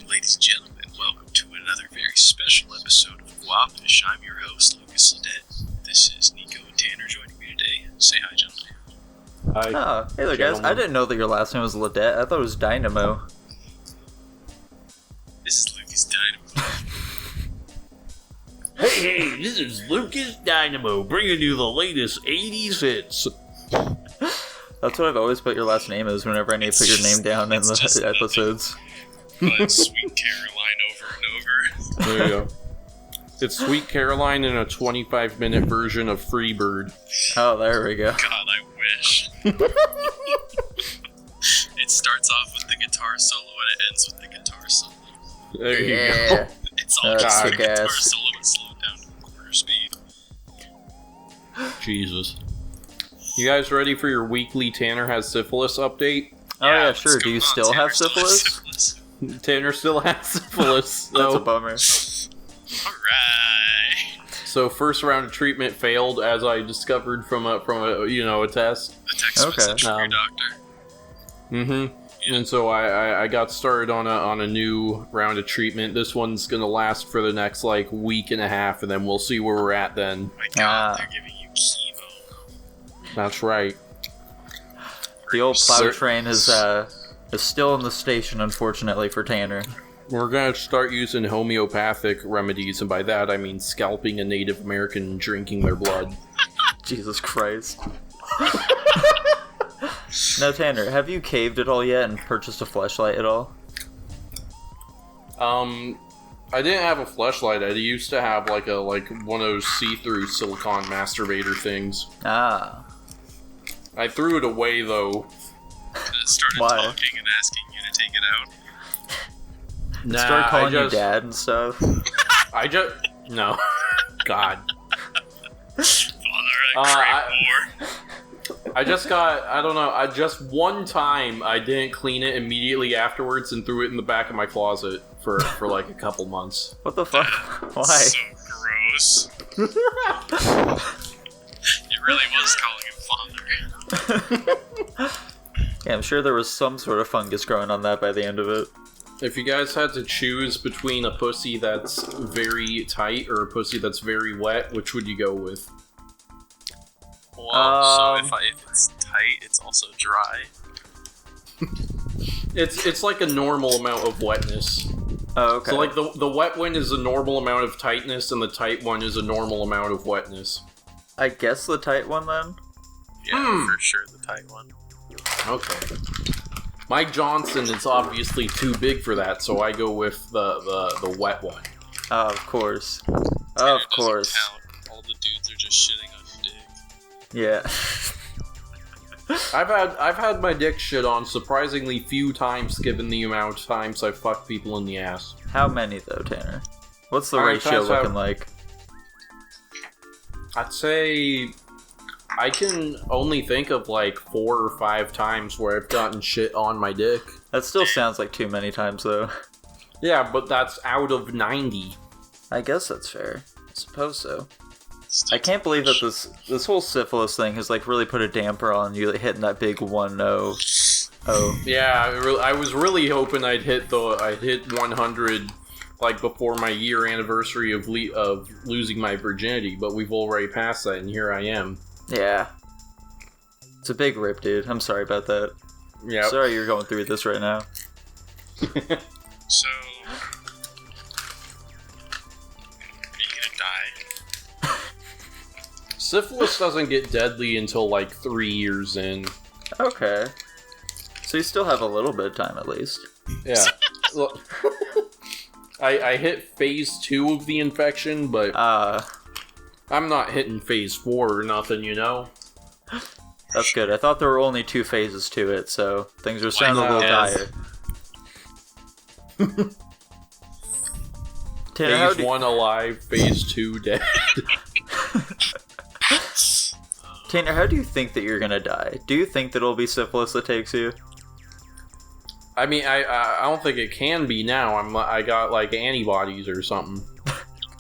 ladies and gentlemen, welcome to another very special episode of Guapish. I'm your host, Lucas Ledet. This is Nico and Tanner joining me today. Say hi, gentlemen. Hi. Oh, hey there, guys. I didn't know that your last name was Ledet. I thought it was Dynamo. This is Lucas Dynamo. Hey, this is Lucas Dynamo, bringing you the latest 80s hits. That's what I've always put your last name as whenever I need to put your name down in the episodes. But Sweet Caroline over and over. There you go. It's Sweet Caroline in a 25-minute version of Freebird. Oh, there we go. God, I wish. It starts off with the guitar solo and it ends with the guitar solo. There you Yeah. go. It's all just the guitar kick-ass. solo and slowed down to quarter speed. Jesus. You guys ready for your weekly Tanner Has Syphilis update? Oh yeah, what's sure. Do going you on? still Tanner have syphilis? Tanner still has syphilis. That's a bummer. Alright. So first round of treatment failed, as I discovered from a test. The text Okay. message from your doctor. Mm-hmm. And so I got started on a new round of treatment. This one's gonna last for the next week and a half, and then we'll see where we're at then. My God, they're giving you chemo. That's right. The old plow train is still in the station, unfortunately, for Tanner. We're gonna start using homeopathic remedies, and by that I mean scalping a Native American and drinking their blood. Jesus Christ. Now, Tanner, have you caved at all yet and purchased a fleshlight at all? I didn't have a fleshlight. I used to have one of those see-through silicone masturbator things. Ah. I threw it away though. It started Why? talking and asking you to take it out. Nah, Start calling you dad and stuff. No. God. Father, I crave more. I just one time I didn't clean it immediately afterwards and threw it in the back of my closet for a couple months. What the fuck? Why? So gross. It really was calling him father. Yeah, I'm sure there was some sort of fungus growing on that by the end of it. If you guys had to choose between a pussy that's very tight or a pussy that's very wet, which would you go with? Well, so if it's tight, it's also dry. It's like a normal amount of wetness. Oh, okay. So the wet one is a normal amount of tightness, and the tight one is a normal amount of wetness. I guess the tight one then? Yeah, for sure, the tight one. Okay. Mike Johnson is obviously too big for that, so I go with the wet one. Oh, of course. Tanner Of course. doesn't count. All the dudes are just shitting on your dick. Yeah. I've had my dick shit on surprisingly few times, given the amount of times I've fucked people in the ass. How many, though, Tanner? What's the How many ratio times looking like? I'd say I can only think of 4 or 5 times where I've gotten shit on my dick. That still sounds like too many times, though. Yeah, but that's out of 90. I guess that's fair. I suppose so. Still I can't believe that this whole syphilis thing has really put a damper on you hitting that big 1-0. Oh. Yeah, I was really hoping I'd hit 100 before my year anniversary of losing my virginity, but we've already passed that, and here I am. Yeah. It's a big rip, dude. I'm sorry about that. Yeah. Sorry you're going through this right now. So, are you gonna die? Syphilis doesn't get deadly until 3 years in. Okay. So you still have a little bit of time at least. Yeah. Look, I hit phase 2 of the infection, but I'm not hitting phase 4 or nothing, you know? That's good. I thought there were only 2 phases to it, so things are sounding a little dire. Tanner, Phase 1 alive, phase 2 dead. Tanner, how do you think that you're gonna die? Do you think that it'll be syphilis that takes you? I mean, I don't think it can be now. I got antibodies or something.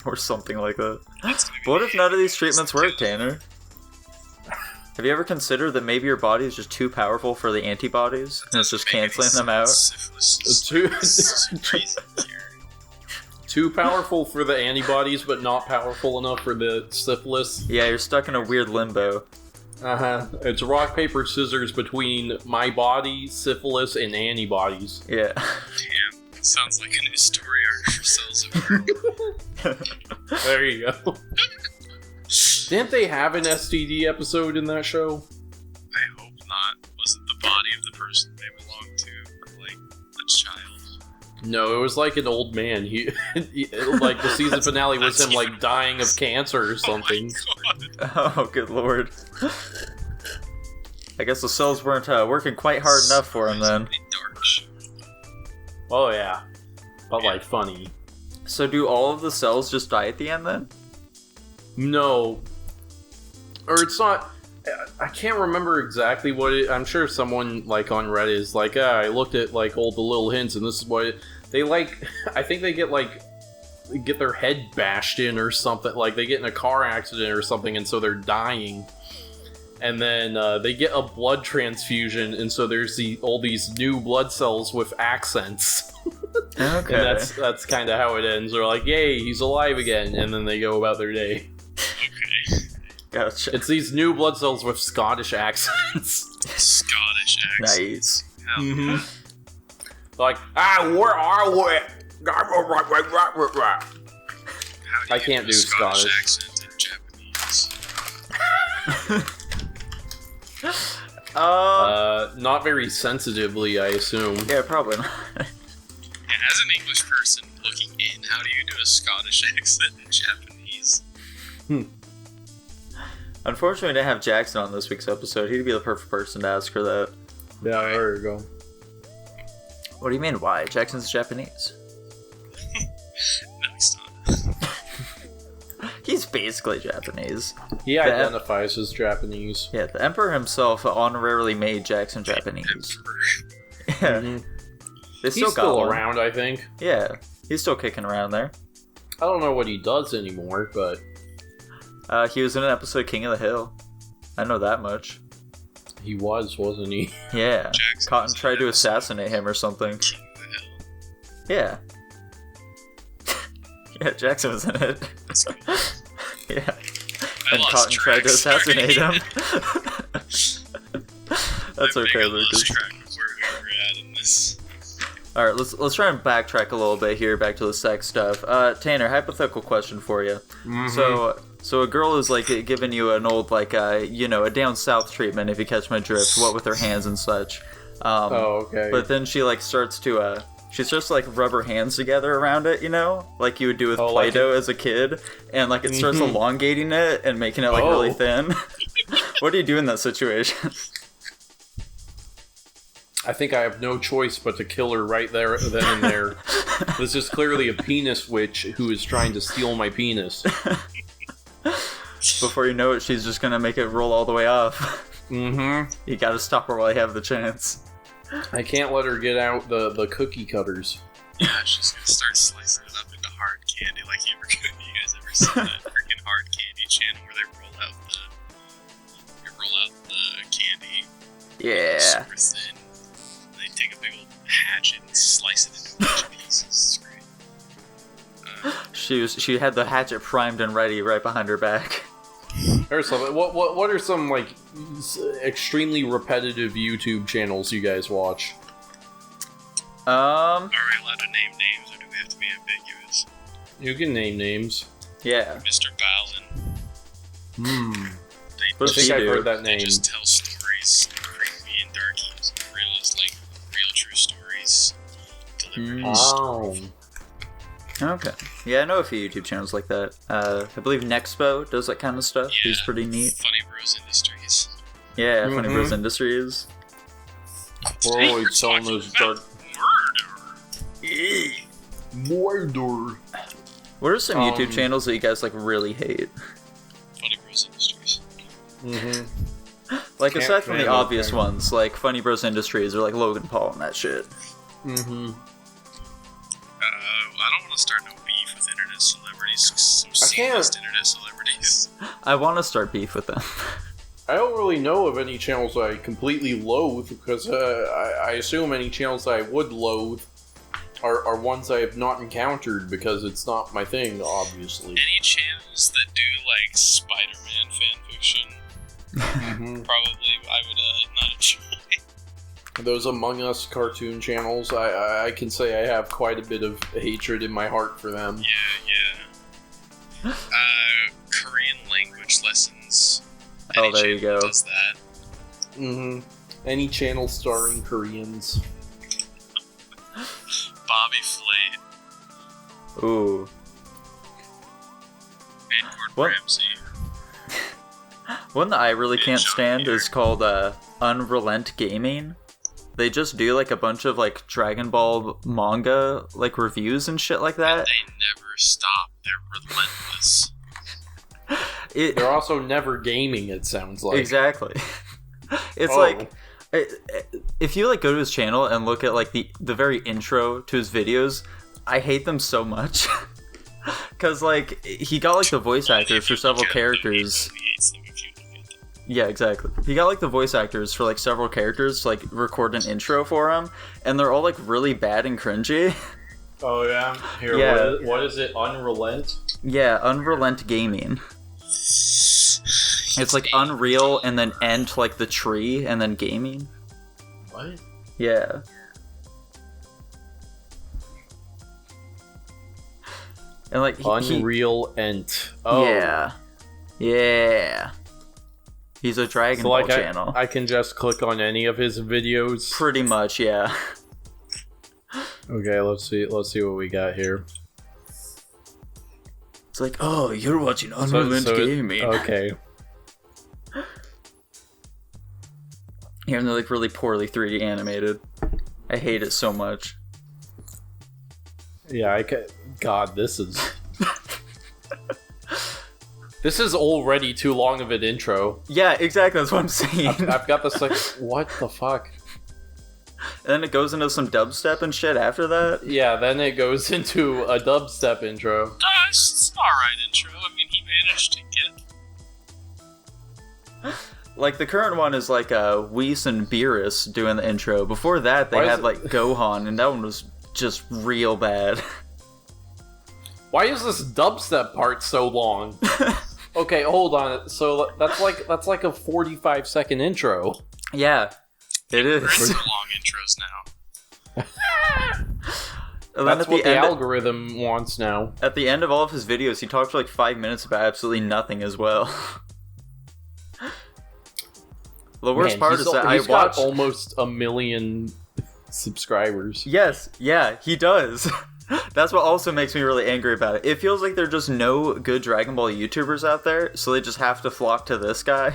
Or something like that. What if none of these treatments work, Tanner? Have you ever considered that maybe your body is just too powerful for the antibodies, and it's just canceling them out? Too powerful for the antibodies, but not powerful enough for the syphilis. Yeah, you're stuck in a weird limbo. It's rock, paper, scissors between my body, syphilis, and antibodies. Yeah. Damn, sounds like a new story arc for Cells of There you go. Didn't they have an STD episode in that show? I hope not. Wasn't the body of the person they belonged to like a child? No, it was like an old man. He like the season finale was him like dying of cancer or something. Oh, good lord. I guess the cells weren't working quite hard enough for him then. Dark show. Oh yeah, but like funny. So do all of the cells just die at the end then? No, or it's not. I can't remember exactly what it. I'm sure someone like on Reddit is like, I looked at like all the little hints, and this is what they like. I think they get their head bashed in or something. Like they get in a car accident or something, and so they're dying. And then they get a blood transfusion, and so there's all these new blood cells with accents. Okay. And that's kind of how it ends. They're like, yay, he's alive again, and then they go about their day. Okay. Gotcha. It's these new blood cells with Scottish accents. Scottish accent. Nice. Hell yeah. Like, where are we? How do I you can't a do Scottish. accent in Japanese? Not very sensitively, I assume. Yeah, probably not. Yeah, as an English person looking in, how do you do a Scottish accent in Japanese? Unfortunately, we didn't have Jackson on this week's episode. He'd be the perfect person to ask for that. Yeah, there you go. What do you mean, why? Jackson's Japanese. No, he's not. He's basically Japanese. He identifies as Japanese. Yeah, the Emperor himself honorarily made Jackson Japanese. Yeah. Mm-hmm. They He's still around, I think. Yeah, he's still kicking around there. I don't know what he does anymore, but... He was in an episode of King of the Hill. I know that much. He wasn't he? Yeah. Jackson Cotton was in tried an to episode assassinate him or something. King of the Hill. Yeah. Yeah, Jackson was in it. That's cool. Yeah. I And lost Cotton tried to track, sorry. assassinate him. That's I okay, think I lost Lucas. track of where we were at in this. Alright, let's try and backtrack a little bit here, back to the sex stuff. Tanner, hypothetical question for you. Mm-hmm. So a girl is like giving you an old like a down south treatment, if you catch my drift, what with her hands and such. Okay. But then she like starts to like rub her hands together around it, like you would do with Play-Doh as a kid, and like it starts elongating it and making it like really thin. What do you do in that situation? I think I have no choice but to kill her right there, then and there. This is clearly a penis witch who is trying to steal my penis. Before you know it, she's just gonna make it roll all the way off. Mm-hmm. You gotta stop her while you have the chance. I can't let her get out the cookie cutters. Yeah, she's gonna start slicing it up into hard candy like you guys ever seen that freaking hard candy channel where they roll out the candy Yeah. super thin. They take a big old hatchet and slice it into a bunch of pieces. It's great. She had the hatchet primed and ready right behind her back. Or something. What are some like extremely repetitive YouTube channels you guys watch? Are we allowed to name names or do we have to be ambiguous? You can name names. Yeah. Mr. Bowlin. They What I does think he I've do? heard that They name. just tell stories, creepy and dark, real true stories delivered in Oh. Okay. Yeah, I know a few YouTube channels like that. I believe Nexpo does that kind of stuff. Yeah. He's pretty neat. Funny Bros Industries. Yeah, Funny Bros Industries. We're always selling those dark. Murder. What are some YouTube channels that you guys like really hate? Funny Bros Industries. Mm-hmm. Like Can't aside from the stand those obvious things. ones, like Funny Bros Industries or like Logan Paul and that shit. Mm-hmm. I don't want to start no beef with internet celebrities. Some I can't- C-list internet celebrities. I want to start beef with them. I don't really know of any channels I completely loathe, because I assume any channels I would loathe are ones I have not encountered, because it's not my thing, obviously. Any channels that do, like, Spider-Man fanfiction, probably I would not enjoy. Those Among Us cartoon channels, I can say I have quite a bit of hatred in my heart for them. Yeah. Korean language lessons. Oh, there you go. Does that. Any channel starring Koreans. Bobby Flay. Ooh. And Gordon Ramsay. One that I really can't stand is called Unrelent Gaming. They just do like a bunch of like Dragon Ball manga like reviews and shit like that. And they never stop. They're relentless. They're also never gaming, it sounds like. Exactly. It's like, if you like go to his channel and look at like the very intro to his videos, I hate them so much. Because like, he got like the voice actors for several characters. Yeah, exactly. He got like the voice actors for like several characters to like record an intro for him, and they're all like really bad and cringy. Oh yeah? Here, Yeah. What is it? Unrelent? Yeah, Unrelent Gaming. It's like Unreal and then Ent like the tree and then gaming. What? Yeah. And like Unreal Ent. Oh. Yeah. Yeah. He's a Dragon Ball channel. I can just click on any of his videos. Pretty much, yeah. Okay, let's see what we got here. It's like, oh, you're watching Unrelent Gaming. Okay. Yeah, and they're like really poorly 3D animated. I hate it so much. Yeah, God, this is... This is already too long of an intro. Yeah, exactly, that's what I'm saying. I've got this like, what the fuck? And then it goes into some dubstep and shit after that? Yeah, then it goes into a dubstep intro. It's an alright intro. I mean, he managed to get... Like, the current one is like Whis and Beerus doing the intro. Before that, they had like Gohan, and that one was just real bad. Why is this dubstep part so long? Okay, hold on. So that's like a 45-second intro. Yeah, it is. We're into long intros now. That's what the algorithm wants now. At the end of all of his videos, he talked for like 5 minutes about absolutely nothing as well. The worst part is that I watched almost 1 million subscribers. Yes, yeah, he does. That's what also makes me really angry about it. It feels like there are just no good Dragon Ball YouTubers out there, so they just have to flock to this guy.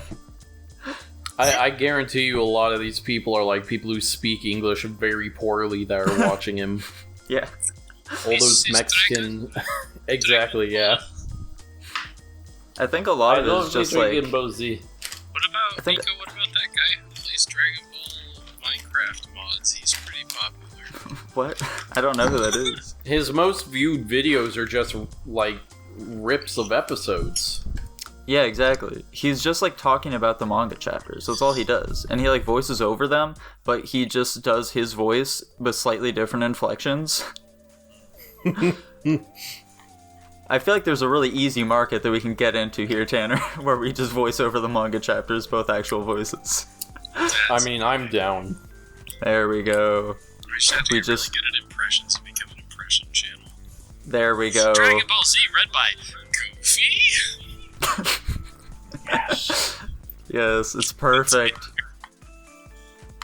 I guarantee you a lot of these people are like people who speak English very poorly that are watching him. Yeah. All those Mexican... Exactly, yeah. I think a lot of it is just like... What about, Nico, what about that guy who plays Dragon Ball Minecraft mods? He's pretty popular. What? I don't know who that is. His most viewed videos are just, like, rips of episodes. Yeah, exactly. He's just, like, talking about the manga chapters. That's all he does. And he, like, voices over them, but he just does his voice with slightly different inflections. I feel like there's a really easy market that we can get into here, Tanner, where we just voice over the manga chapters, both actual voices. I mean, I'm down. There we go. We just get an impression to become an impression channel. There we go. Dragon Ball Z read by Goofy. Yes. Yes, it's perfect.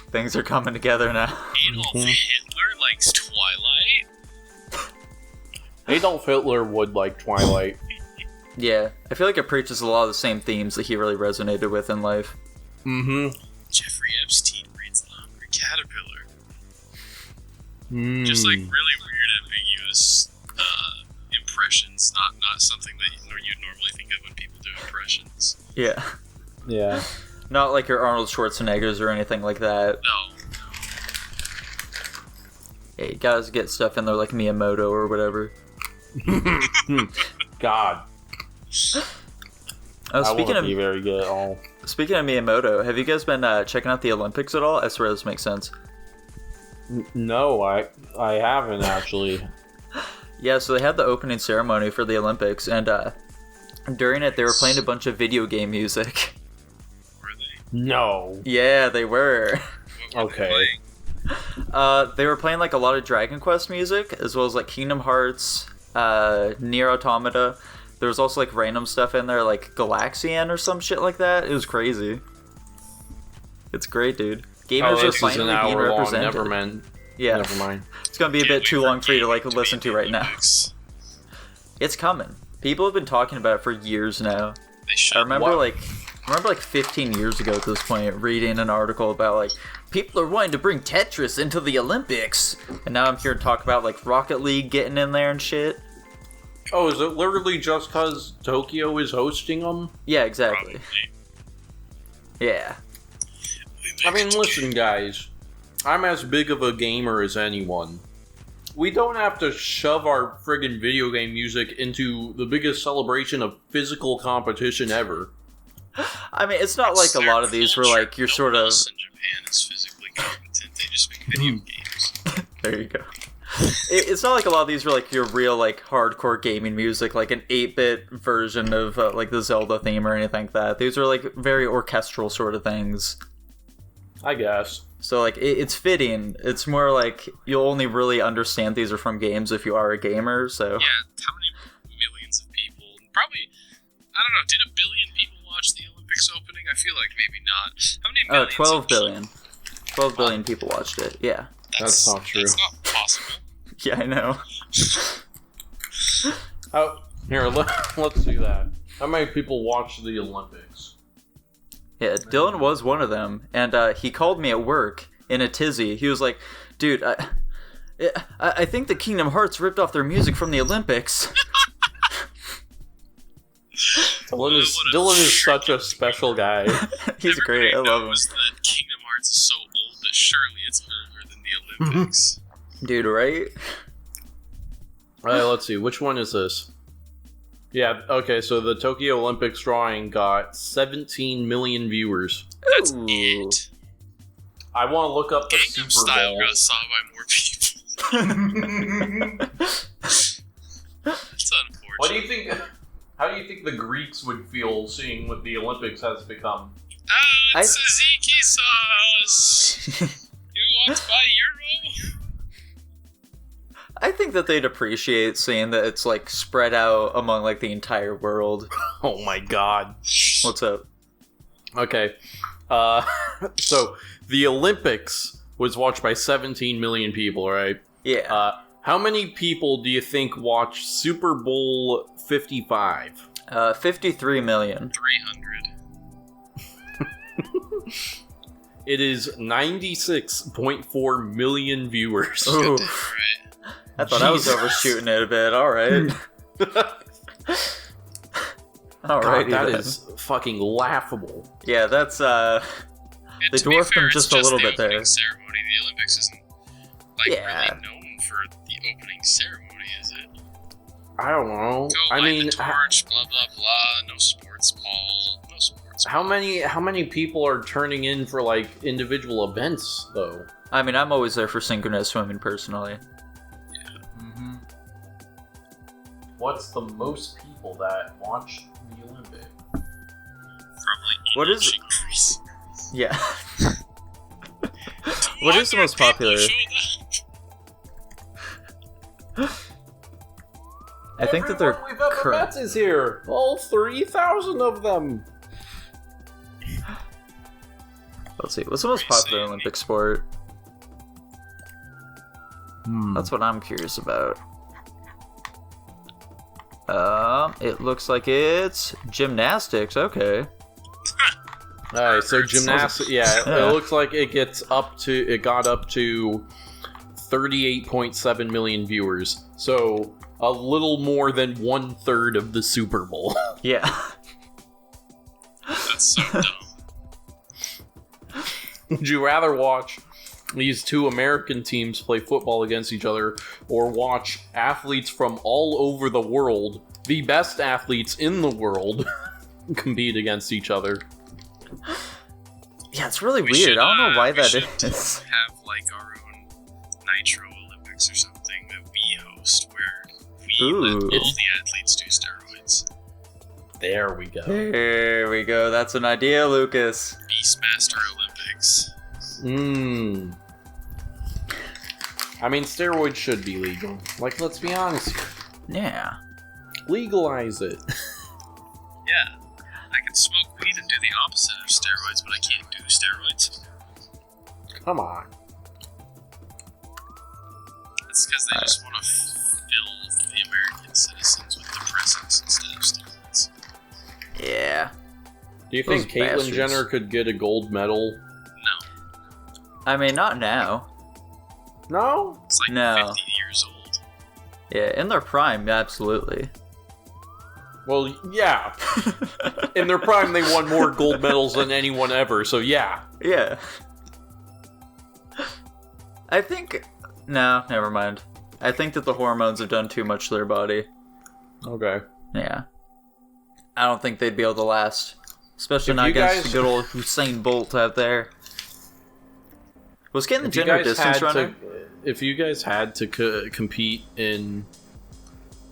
Things are coming together now. Adolf Hitler likes Twilight. Adolf Hitler would like Twilight. Yeah, I feel like it preaches a lot of the same themes that he really resonated with in life. Mm-hmm. Jeffrey Epstein reads The Hungry Caterpillar. Just like really weird, ambiguous impressions, not something that you'd normally think of when people do impressions. Yeah. Yeah. Not like your Arnold Schwarzeneggers or anything like that. No. Hey, guys get stuff in there like Miyamoto or whatever. God. Speaking be very good at all. Speaking of Miyamoto, have you guys been checking out the Olympics at all? I swear this makes sense. No, I haven't actually. Yeah, so they had the opening ceremony for the Olympics, and during it, they were playing a bunch of video game music. Were they? No. Yeah, they were. What were they Okay. playing? They were playing like a lot of Dragon Quest music, as well as like Kingdom Hearts, Nier Automata. There was also like random stuff in there, like Galaxian or some shit like that. It was crazy. It's great, dude. Gamers are this is finally an being hour long. represented. Yeah, Never mind. it's gonna be a bit too long for you to like listen to right now. Olympics. It's coming. People have been talking about it for years now. They should. I remember Wow. like 15 years ago at this point, reading an article about like people are wanting to bring Tetris into the Olympics, and now I'm here to talk about like Rocket League getting in there and shit. Oh, is it literally just because Tokyo is hosting them? Yeah, exactly. Probably. Yeah. I mean, listen, guys. I'm as big of a gamer as anyone. We don't have to shove our friggin' video game music into the biggest celebration of physical competition ever. I mean, it's not like a lot of these were like you're no sort one of. else in Japan is physically competent. They just make video games. There you go. It's not like a lot of these were like your real like hardcore gaming music, like an 8-bit version of like the Zelda theme or anything like that. These are like very orchestral sort of things. I guess. So like it's fitting. It's more like you'll only really understand these are from games if you are a gamer. So Yeah, how many millions of people? Probably, I don't know. Did a billion people watch the Olympics opening? I feel like maybe not. How many millions? 12 of billion. people? 12 billion people watched it. Yeah. That's not true. That's not possible. Yeah, I know. Oh, here, let's do that. How many people watch the Olympics? Yeah, Dylan was one of them, and he called me at work in a tizzy. He was like, "Dude, I think the Kingdom Hearts ripped off their music from the Olympics." Dylan is such a special guy. He's great. I love him. Knows that Kingdom Hearts is so old that surely it's older than the Olympics. Dude, right? Alright, let's see. Which one is this? Yeah, okay, so the Tokyo Olympics drawing got 17 million viewers. That's Ooh. it. I want to look up the Gangnam Super Style Bowl. got saw by more people. That's unfortunate. What do you think? How do you think the Greeks would feel seeing what the Olympics has become? It's tzatziki sauce. You want to buy euro? I think that they'd appreciate seeing that it's like spread out among like the entire world. Oh my god. What's up? Okay. So the Olympics was watched by 17 million people, right? Yeah. How many people do you think watched Super Bowl 55? 53 million. 300. It is 96.4 million viewers. Ooh. Right. I thought I was Jesus. overshooting it a bit. All right. All God, right. that is fucking laughable. Yeah, that's And They to be dwarfed fair, them it's just a little the bit there. opening ceremony. The Olympics isn't like Yeah. really known for the opening ceremony, is it? I don't know. Go I light mean, the torch, blah blah blah. No sports ball. No sports. how ball. many people are turning in for like individual events though? I mean, I'm always there for synchronous swimming personally. Mm-hmm. What's the most people that watch the Olympics? Probably What is- increase. Yeah. What is the most popular? I think that they're Everyone we've ever current. met is here. All 3,000 of them. Let's see. What's the most popular Olympic sport? That's what I'm curious about. It looks like it's gymnastics. Okay. Alright, so gymnastics. Yeah, Yeah. it looks like it got up to 38.7 million viewers. So a little more than 1/3 of the Super Bowl. Yeah. That's so dumb. Would you rather watch these two American teams play football against each other, or watch athletes from all over the world, the best athletes in the world, compete against each other? Yeah, it's really weird. I don't know why that is. Have like our own Nitro Olympics or something that we host, where we let all the athletes do steroids. There we go. There we go. That's an idea, Lucas. Beastmaster Olympics. I mean, steroids should be legal. Like, let's be honest here. Yeah. Legalize it. Yeah. I can smoke weed and do the opposite of steroids, but I can't do steroids. Come on. That's because they just want to fill the American citizens with depressants instead of steroids. Yeah. Do you think Caitlyn Jenner could get a gold medal? No. I mean, not now. No? It's like No. 50 years old. Yeah, in their prime, absolutely. Well, yeah. In their prime, they won more gold medals than anyone ever, so yeah. Yeah. I think... No, never mind. I think that the hormones have done too much to their body. Okay. Yeah. I don't think they'd be able to last. Especially not against the good old Usain Bolt out there. Was Caitlyn Jenner a distance runner? If you guys had to compete in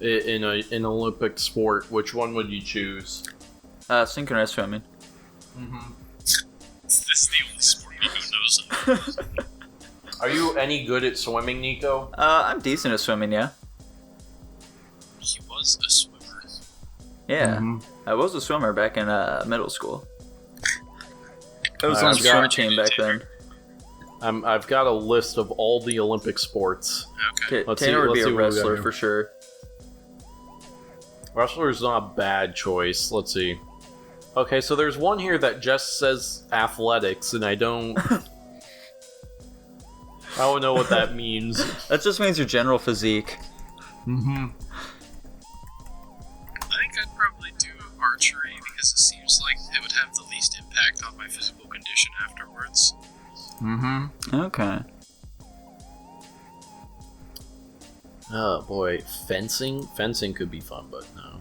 an Olympic sport, which one would you choose? Synchronized swimming. Mm-hmm. This is the only sport Nico knows of. Are you any good at swimming, Nico? I'm decent at swimming, yeah. He was a swimmer. Yeah. Mm-hmm. I was a swimmer back in middle school. I was on the swim team back then. I've got a list of all the Olympic sports. Okay. Tanner would be a wrestler for sure. Wrestler's not a bad choice. Let's see. Okay, so there's one here that just says athletics, and I don't know what that means. That just means your general physique. Mm-hmm. I think I'd probably do archery because it seems like it would have the least impact on my physical condition afterwards. Mm-hmm. Okay. Oh boy, fencing? Fencing could be fun, but no.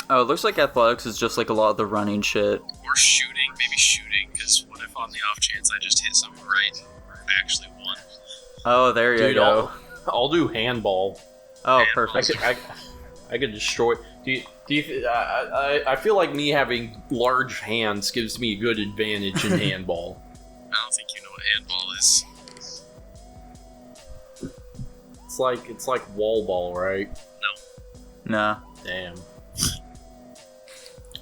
Oh, it looks like athletics is just like a lot of the running shit. Or shooting, maybe shooting, because what if on the off chance I just hit someone right and actually won? Oh, there you go. I'll do handball. Oh, perfect. I could destroy. I feel like me having large hands gives me a good advantage in handball. I don't think you know what handball is. It's like wall ball, right? No. Nah. Damn.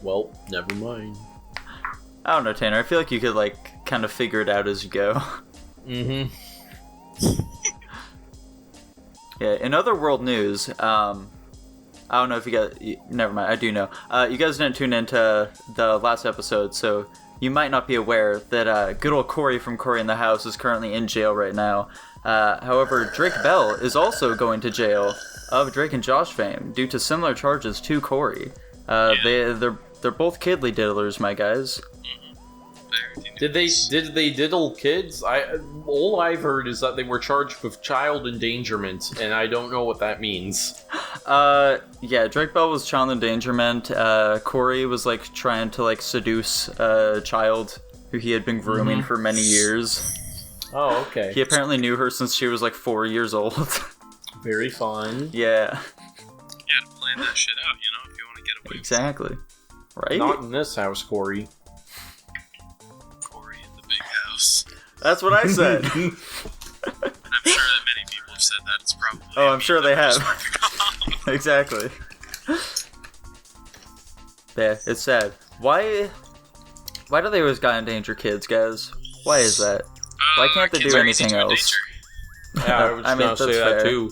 Well, never mind. I don't know, Tanner. I feel like you could, like, kind of figure it out as you go. Mm-hmm. Yeah, in other world news, I don't know if you guys... Never mind, I do know. You guys didn't tune into the last episode, so you might not be aware that good old Corey from Corey in the House is currently in jail right now. However, Drake Bell is also going to jail of Drake and Josh fame due to similar charges to Corey. They're both kidly diddlers, my guys. Did they diddle kids? All I've heard is that they were charged with child endangerment, and I don't know what that means. Yeah, Drake Bell was child endangerment. Corey was like trying to like seduce a child who he had been grooming for many years. Oh, okay. He apparently knew her since she was like 4 years old. Very fun. Yeah. You had to plan that shit out, you know, if you want to get away Exactly. Right? Not in this house, Corey. with Corey in the big house. That's what I said. I'm sure that many people have said that. It's probably... Oh, I'm sure they have. Exactly. Yeah, it's sad. Why do they always gotta endanger kids, guys? Why is that? Why can't they kids do are easy anything to else? Yeah, I was gonna say that's that fair. too.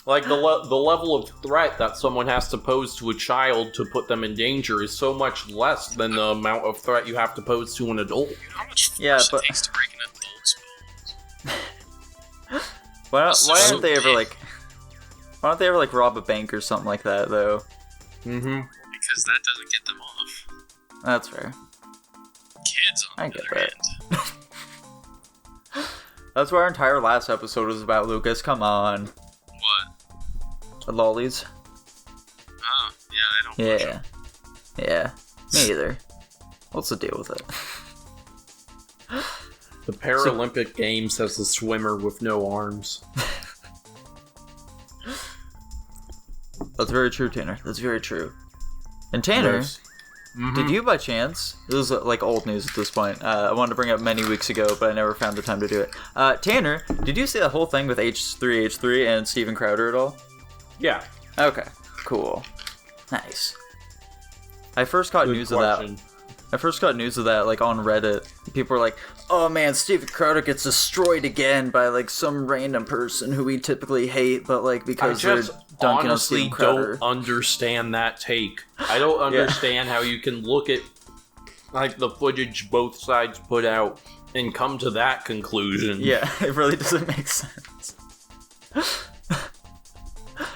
Like the level of threat that someone has to pose to a child to put them in danger is so much less than the amount of threat you have to pose to an adult. You know how much force Yeah, but- it takes to break an adult's bones? Why So don't they ever big. why don't they ever like rob a bank or something like that though? Mm-hmm. Because that doesn't get them off. That's fair. Kids, on I the get other that. hand. That's what our entire last episode was about, Lucas. Come on. What? The lollies. Oh, yeah, I don't watch Yeah. Yeah. Me either. What's the deal with it? The Paralympic Games has a swimmer with no arms. That's very true, Tanner. That's very true. And Tanner, did you by chance, this is like old news at this point, I wanted to bring it up many weeks ago, but I never found the time to do it. Tanner, did you see that whole thing with H3H3 and Steven Crowder at all? Yeah. Okay, cool. Nice. I first caught news of that. Like on Reddit. People were like, "Oh man, Steven Crowder gets destroyed again by like some random person who we typically hate, but like because they're dunking on Steven Crowder." Don't understand that take. I don't understand how you can look at like the footage both sides put out and come to that conclusion. Yeah, it really doesn't make sense.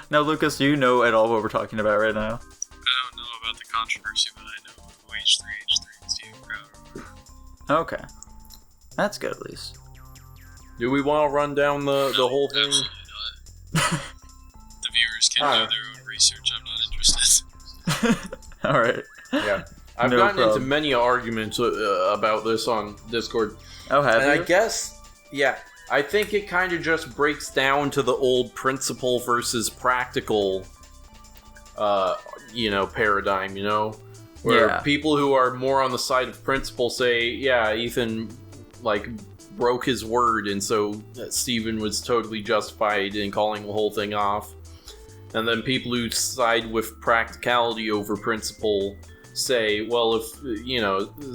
Now, Lucas, do you know at all what we're talking about right now? I don't know about the controversy, but I know who H3H3 and Steven Crowder. Okay. That's good, at least. Do we want to run down the whole thing? Absolutely not. The viewers can do their own research. I'm not interested. Alright. Yeah. I've gotten into many arguments about this on Discord. Oh, have you? I guess, yeah. I think it kind of just breaks down to the old principle versus practical, paradigm, Where people who are more on the side of principle say, yeah, Ethan, broke his word, and so Steven was totally justified in calling the whole thing off. And then people who side with practicality over principle say, well, if,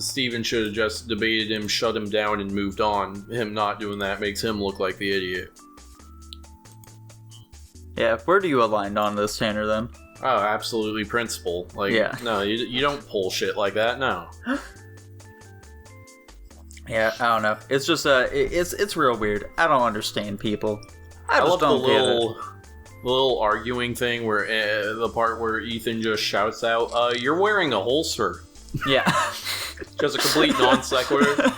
Steven should have just debated him, shut him down, and moved on. Him not doing that makes him look like the idiot. Yeah, where do you align on this, Tanner, then? Oh, absolutely principle. No, you don't pull shit like that, no. Yeah, I don't know. It's just, it's real weird. I don't understand people. I just love don't get it. The little arguing thing where the part where Ethan just shouts out, "You're wearing a holster." Yeah. Just a complete non sequitur.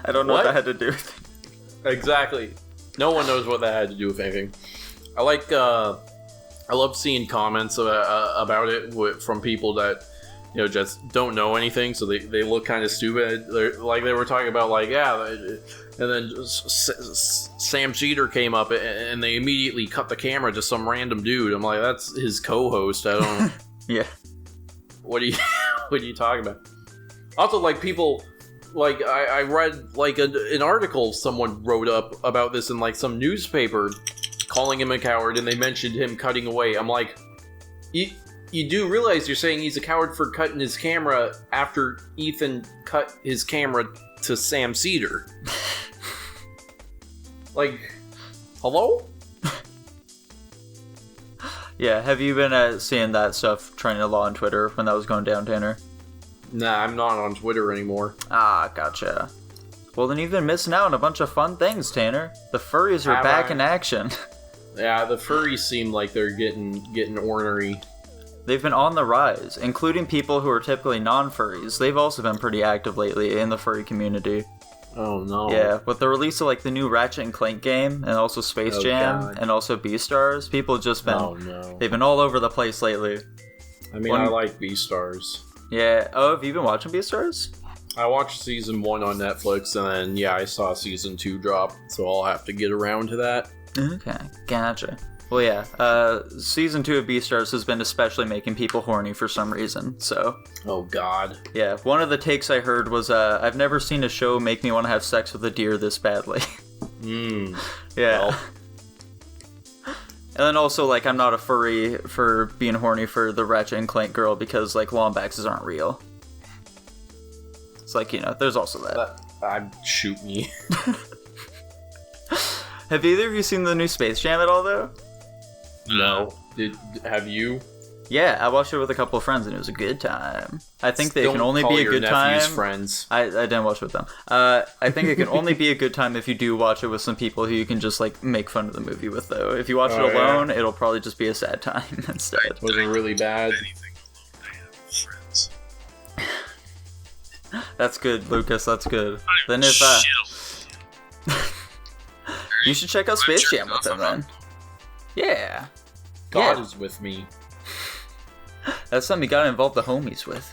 I don't know what that had to do with it. Exactly. No one knows what that had to do with anything. I love seeing comments about it from people that just don't know anything, so they look kind of stupid. They were talking about and then Sam Jeter came up and they immediately cut the camera to some random dude. I'm like, that's his co-host. I don't. Yeah. What are you talking about? Also, people, I read an article someone wrote up about this in some newspaper, calling him a coward, and they mentioned him cutting away. I'm like, you do realize you're saying he's a coward for cutting his camera after Ethan cut his camera to Sam Cedar. Hello? Yeah, have you been seeing that stuff trending a lot on Twitter when that was going down, Tanner? Nah, I'm not on Twitter anymore. Ah, gotcha. Well, then you've been missing out on a bunch of fun things, Tanner. The furries are back in action. Yeah, the furries seem like they're getting ornery. They've been on the rise, including people who are typically non-furries. They've also been pretty active lately in the furry community. Oh no. Yeah, with the release of the new Ratchet and Clank game, and also Space Jam, God. and also Beastars, people have just been... Oh no. They've been all over the place lately. I mean, I like Beastars. Yeah. Oh, have you been watching Beastars? I watched season 1 on Netflix, and then, I saw season 2 drop, so I'll have to get around to that. Okay, gotcha. Well, yeah, season 2 of Beastars has been especially making people horny for some reason, so... Oh, God. Yeah, one of the takes I heard was, I've never seen a show make me want to have sex with a deer this badly. Yeah. Well. And then also, I'm not a furry for being horny for the Ratchet and Clank girl because, Lombaxes aren't real. It's there's also that. Shoot me. Have either of you seen the new Space Jam at all, though? No. Have you? Yeah, I watched it with a couple of friends and it was a good time. I think they can only be a good time. Friends. I didn't watch it with them. I think it can only be a good time if you do watch it with some people who you can just make fun of the movie with, though. If you watch it alone, it'll probably just be a sad time instead. Was it really bad? Anything alone, I have friends. That's good, Lucas. That's good. Then if you should check out Space Jam with them then. Yeah. God is with me. That's something you gotta involve the homies with.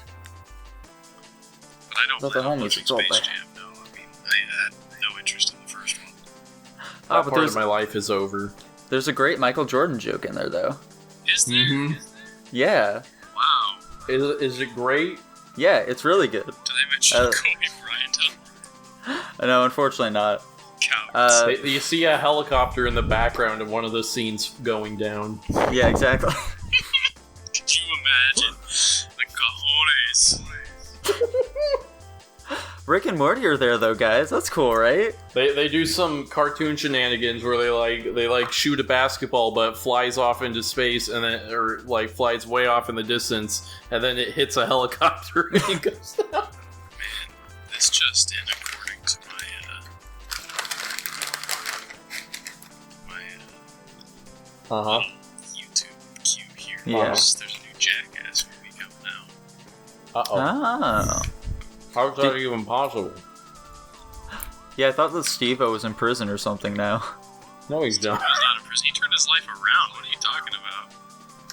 About the homies, it's all Space bad. Jam, no. I mean, I had no interest in the first one. That part of my life is over. There's a great Michael Jordan joke in there, though. Is there? Mhm. Is there? Yeah. Wow. Is it great? Yeah, it's really good. Do they mention Kobe Bryant? No, unfortunately not. Cowards. You see a helicopter in the background of one of the scenes going down. Yeah, exactly. Could you imagine? The cojones. Rick and Morty are there, though, guys. That's cool, right? They do some cartoon shenanigans where they shoot a basketball but it flies off into space and then flies way off in the distance and then it hits a helicopter and it goes down. Man, this just in according to my YouTube queue here. Yeah. There's a new Jackass movie coming out. Oh. How's that even possible? Yeah, I thought that Steve-O was in prison or something now. No, he's not. He's not in prison. He turned his life around. What are you talking about?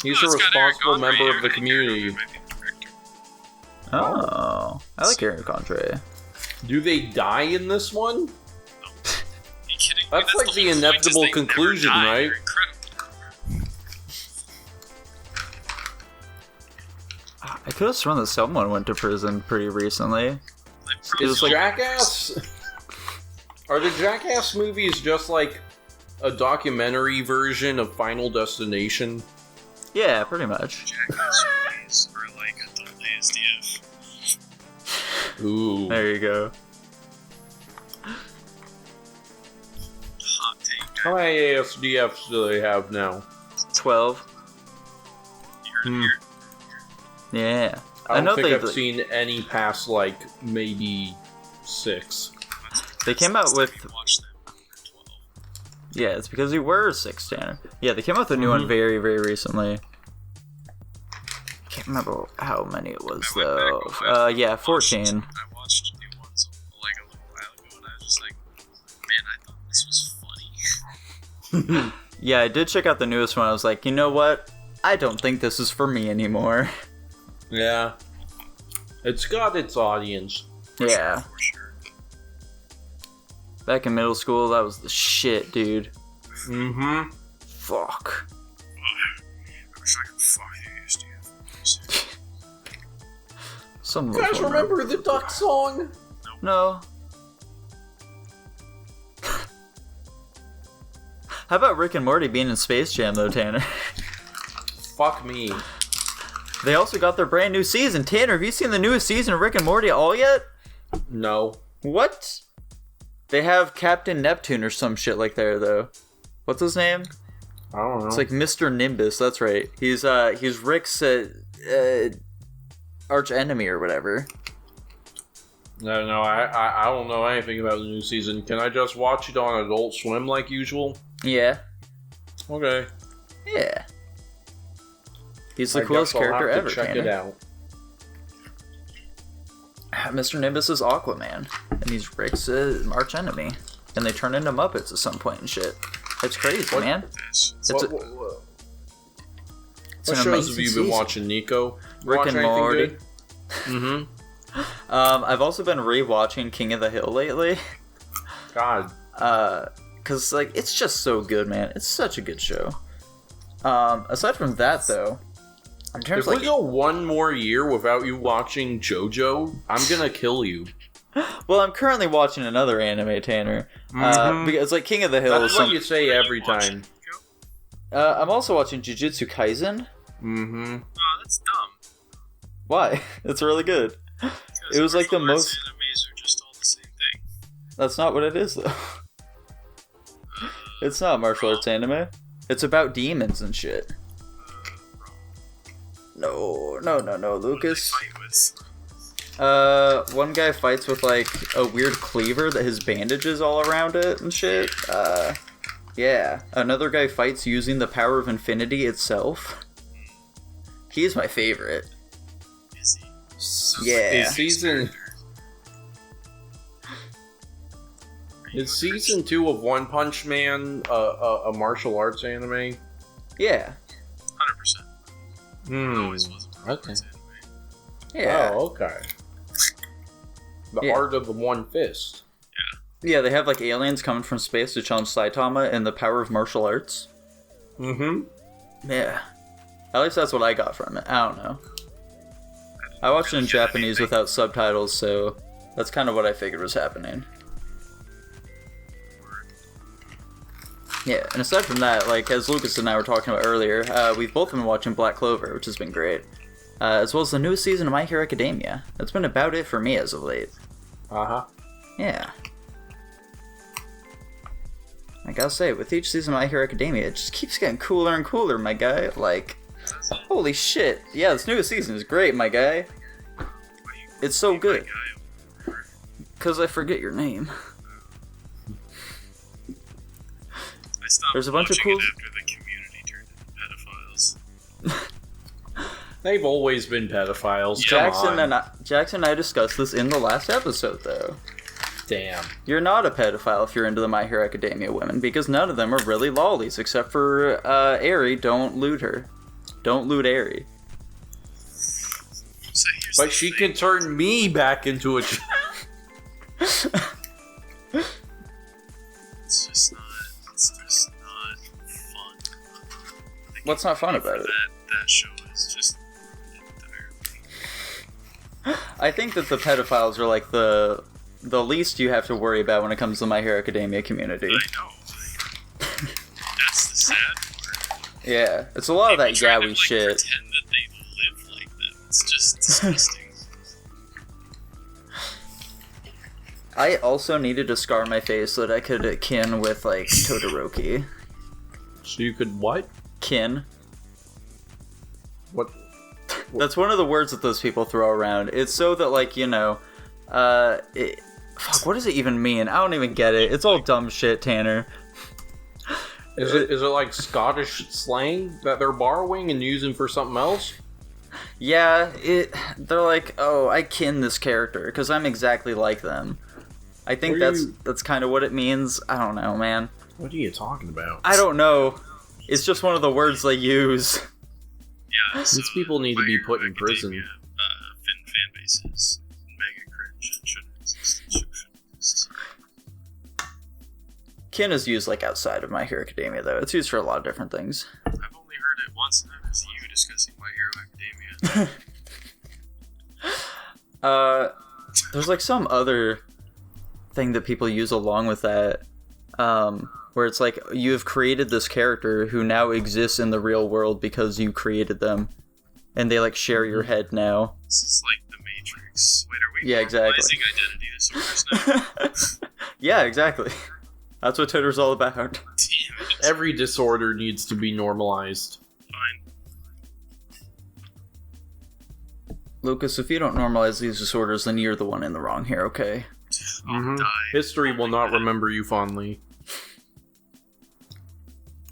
He's a It's got Eric responsible Andre. member of the Eric community. Andre might be the director. Oh. I like Eric Andre. Do they die in this one? You kidding me? That's like the whole point, is inevitable they never conclusion, die. right? They're incredible. I could have sworn that someone went to prison pretty recently. Like, It was like Jackass? Are the Jackass movies just like a documentary version of Final Destination? Yeah, pretty much. Jackass movies are like adult ASDF. Ooh. There you go. Hot take. How many ASDFs do they have now? 12. You heard it here. Yeah. I know don't think they- I've seen any past like maybe 6. They came out with... Watch them. They're 12. Yeah, it's because we were 6, Tanner. Yeah, they came out with a new one very, very recently. Can't remember how many it was, I went though. back and Yeah, watched- 14. I watched new ones like a little while ago, and I was just like, man, I thought this was funny. Yeah, I did check out the newest one. I was like, you know what? I don't think this is for me anymore. Yeah. It's got its audience. Yeah. For sure. Back in middle school, that was the shit, dude. Mm-hmm. Fuck. I wish I could fuck the ASDF. Some You guys remember the Duck song? No. How about Rick and Morty being in Space Jam, though, Tanner? Fuck me. They also got their brand new season. Tanner, have you seen the newest season of Rick and Morty all yet? No. What? They have Captain Neptune or some shit like there, though. What's his name? I don't know. It's like Mr. Nimbus, that's right. He's Rick's arch enemy or whatever. No, I don't know anything about the new season. Can I just watch it on Adult Swim like usual? Yeah. Okay. Yeah. He's the I coolest guess I'll character have ever, to check Tanner. it out. Mr. Nimbus is Aquaman, and he's Rick's arch enemy. And they turn into Muppets at some point and shit. It's crazy, man. This. It's What, a- what, what, it's what an shows amazing have you season. been watching, Nico? Rick Watch and anything Morty. good? Mm-hmm. I've also been rewatching King of the Hill lately. God. Cause like it's just so good, man. It's such a good show. Aside from that, though, in terms If of, we go one more year without you watching JoJo, I'm gonna kill you. well, I'm currently watching another anime, Tanner. Mhm. Because like King of the Hill That's is what some. you say every time. I'm also watching Jujutsu Kaisen. Mm-hmm. Oh, that's dumb. Why? It's really good. It was like the martial most. arts Animes are just all the same thing. That's not what it is, though. It's not martial arts anime. It's about demons and shit. No, Lucas. Fight with. One guy fights with like a weird cleaver that has bandages all around it and shit. Yeah. Another guy fights using the power of infinity itself. He's my favorite. Is he? Yeah. Is season 2 of One Punch Man a martial arts anime? Yeah. 100%. It always was a martial Okay. arts anime. Yeah. Oh, okay. The art of the One Fist. Yeah, they have like aliens coming from space to challenge Saitama and the power of martial arts. Mm-hmm. Yeah. At least that's what I got from it. I don't know. I watched it in Japanese without subtitles, so that's kind of what I figured was happening. Yeah, and aside from that, like, as Lucas and I were talking about earlier, we've both been watching Black Clover, which has been great. As well as the newest season of My Hero Academia. That's been about it for me as of late. Uh-huh. Yeah. I gotta say, with each season of My Hero Academia, it just keeps getting cooler and cooler, my guy. Like, holy shit. Yeah, this newest season is great, my guy. It's so good. Because I forget your name. There's a bunch of cool... after the community turned into pedophiles. They've always been pedophiles. Jackson and I discussed this in the last episode, though. Damn. You're not a pedophile if you're into the My Hero Academia women, because none of them are really lollies, except for Eri. Don't loot her. Don't loot Eri. So but she can turn me back into a... It's just not fun. What's not fun about it? That show is just entirely... I think that the pedophiles are like the least you have to worry about when it comes to the My Hero Academia community. I know. That's the sad part. Yeah, it's a lot of that yaoi shit. Pretend that they live like them. It's just disgusting. I also needed to scar my face so that I could kin with, like, Todoroki. So you could what? Kin. What? That's one of the words that those people throw around. It's so that, like, you know, fuck, what does it even mean? I don't even get it. It's all dumb shit, Tanner. Is it like Scottish slang that they're borrowing and using for something else? Yeah, they're like, oh, I kin this character because I'm exactly like them. I think that's kind of what it means. I don't know, man. What are you talking about? I don't know. It's just one of the words they use. Yeah, so these people need to be put in prison. Fan bases, mega cringe, and shouldn't exist. Kin is used like outside of My Hero Academia, though. It's used for a lot of different things. I've only heard it once, and that was you discussing My Hero Academia. There's like some other thing that people use along with that, where it's like you have created this character who now exists in the real world because you created them, and they like share your head now. This is like the Matrix. Wait, are we exactly. identity disorders now? Yeah, exactly. That's what Twitter's all about. Damn it. Every disorder needs to be normalized. Fine. Lucas, if you don't normalize these disorders, then you're the one in the wrong here, okay? I'll die. History will not remember you fondly.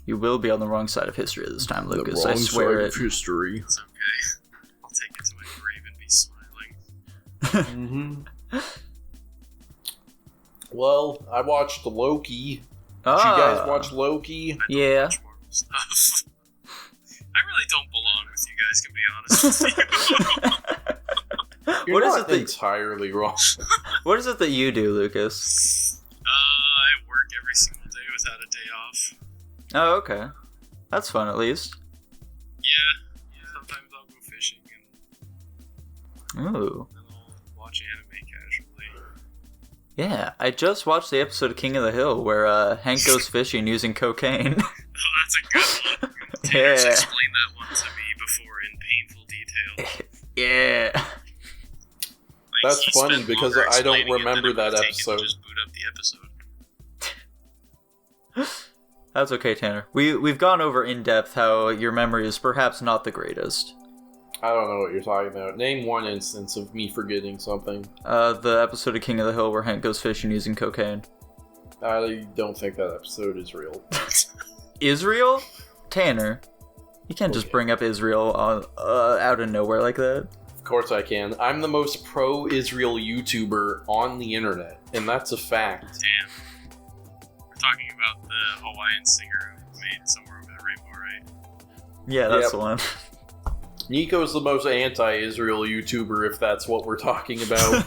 You will be on the wrong side of history this time, Lucas. The wrong I swear side it. of history. It's okay. I'll take it to my grave and be smiling. Well, I watched Loki. Did you guys watch Loki? I don't Yeah. watch Marvel stuff. I really don't belong with you guys, can be honest with you. You're not entirely wrong. What is it that you do, Lucas? I work every single day without a day off. Oh, okay. That's fun, at least. Yeah. Sometimes I'll go fishing and Ooh. then I'll watch anime casually. Yeah, I just watched the episode of King of the Hill where Hank goes fishing using cocaine. Oh, that's a good one. Tanner's explained that one to me before in painful detail. Yeah. Like, That's he funny spent because longer I don't explaining it than remember it that would've taken episode. to just boot up the episode. That's okay, Tanner. We've gone over in depth how your memory is perhaps not the greatest. I don't know what you're talking about. Name one instance of me forgetting something. The episode of King of the Hill where Hank goes fishing using cocaine. I don't think that episode is real. Israel? Tanner, you can't just bring up Israel out of nowhere like that. Of course I can. I'm the most pro-Israel YouTuber on the internet, and that's a fact. Damn. We're talking about the Hawaiian singer who made Somewhere Over the Rainbow, right? Yeah, that's the one. Nico's the most anti-Israel YouTuber, if that's what we're talking about.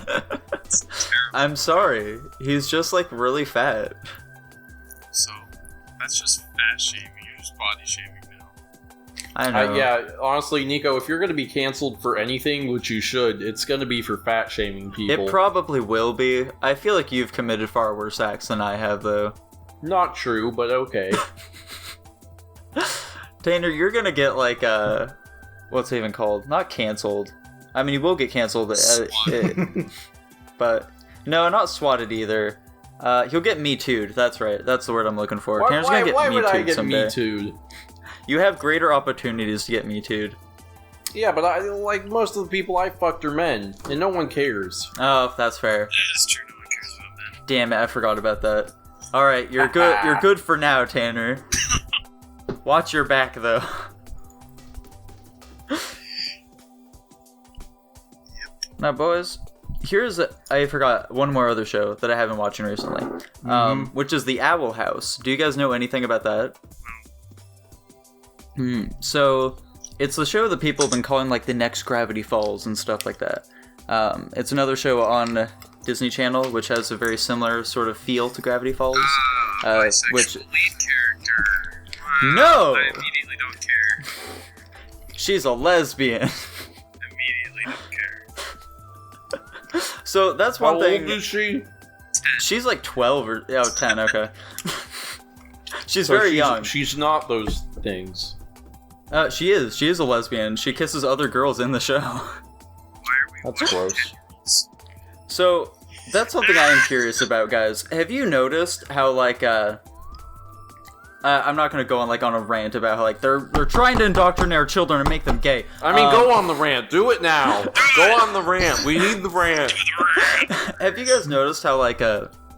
That's terrible. I'm sorry. He's just like really fat. So, that's just fat shaming. You're just body shaming now. I know. Yeah, honestly, Nico, if you're going to be canceled for anything, which you should, it's going to be for fat shaming people. It probably will be. I feel like you've committed far worse acts than I have, though. Not true, but okay. Tanner, you're gonna get like what's it even called? Not canceled. I mean, you will get canceled, but no, not swatted either. He'll get Me Too'd. That's right. That's the word I'm looking for. Tanner's gonna get why Me would I Too'd get someday. Me Too'd? You have greater opportunities to get Me Too'd. Yeah, but I like most of the people I fucked are men, and no one cares. Oh, that's fair. That is true. No one cares about men. Damn it, I forgot about that. All right, you're good. You're good for now, Tanner. Watch your back, though. Now, boys, I forgot one more other show that I have been watching recently, which is The Owl House. Do you guys know anything about that? So, it's the show that people have been calling like the next Gravity Falls and stuff like that. It's another show on Disney Channel, which has a very similar sort of feel to Gravity Falls. Bisexual lead character. No! I immediately don't care. She's a lesbian. Immediately don't care. So that's one How thing. old is she? She's like 12 or 10. Okay. She's So very young. She's not those things. She is. She is a lesbian. She kisses other girls in the show. Why are we That's watching gross. 10-year-olds? So that's something I am curious about, guys. Have you noticed how like I'm not gonna go on like on a rant about how like they're trying to indoctrinate our children and make them gay. I mean, go on the rant. Do it now. Go on the rant. We need the rant. Have you guys noticed how like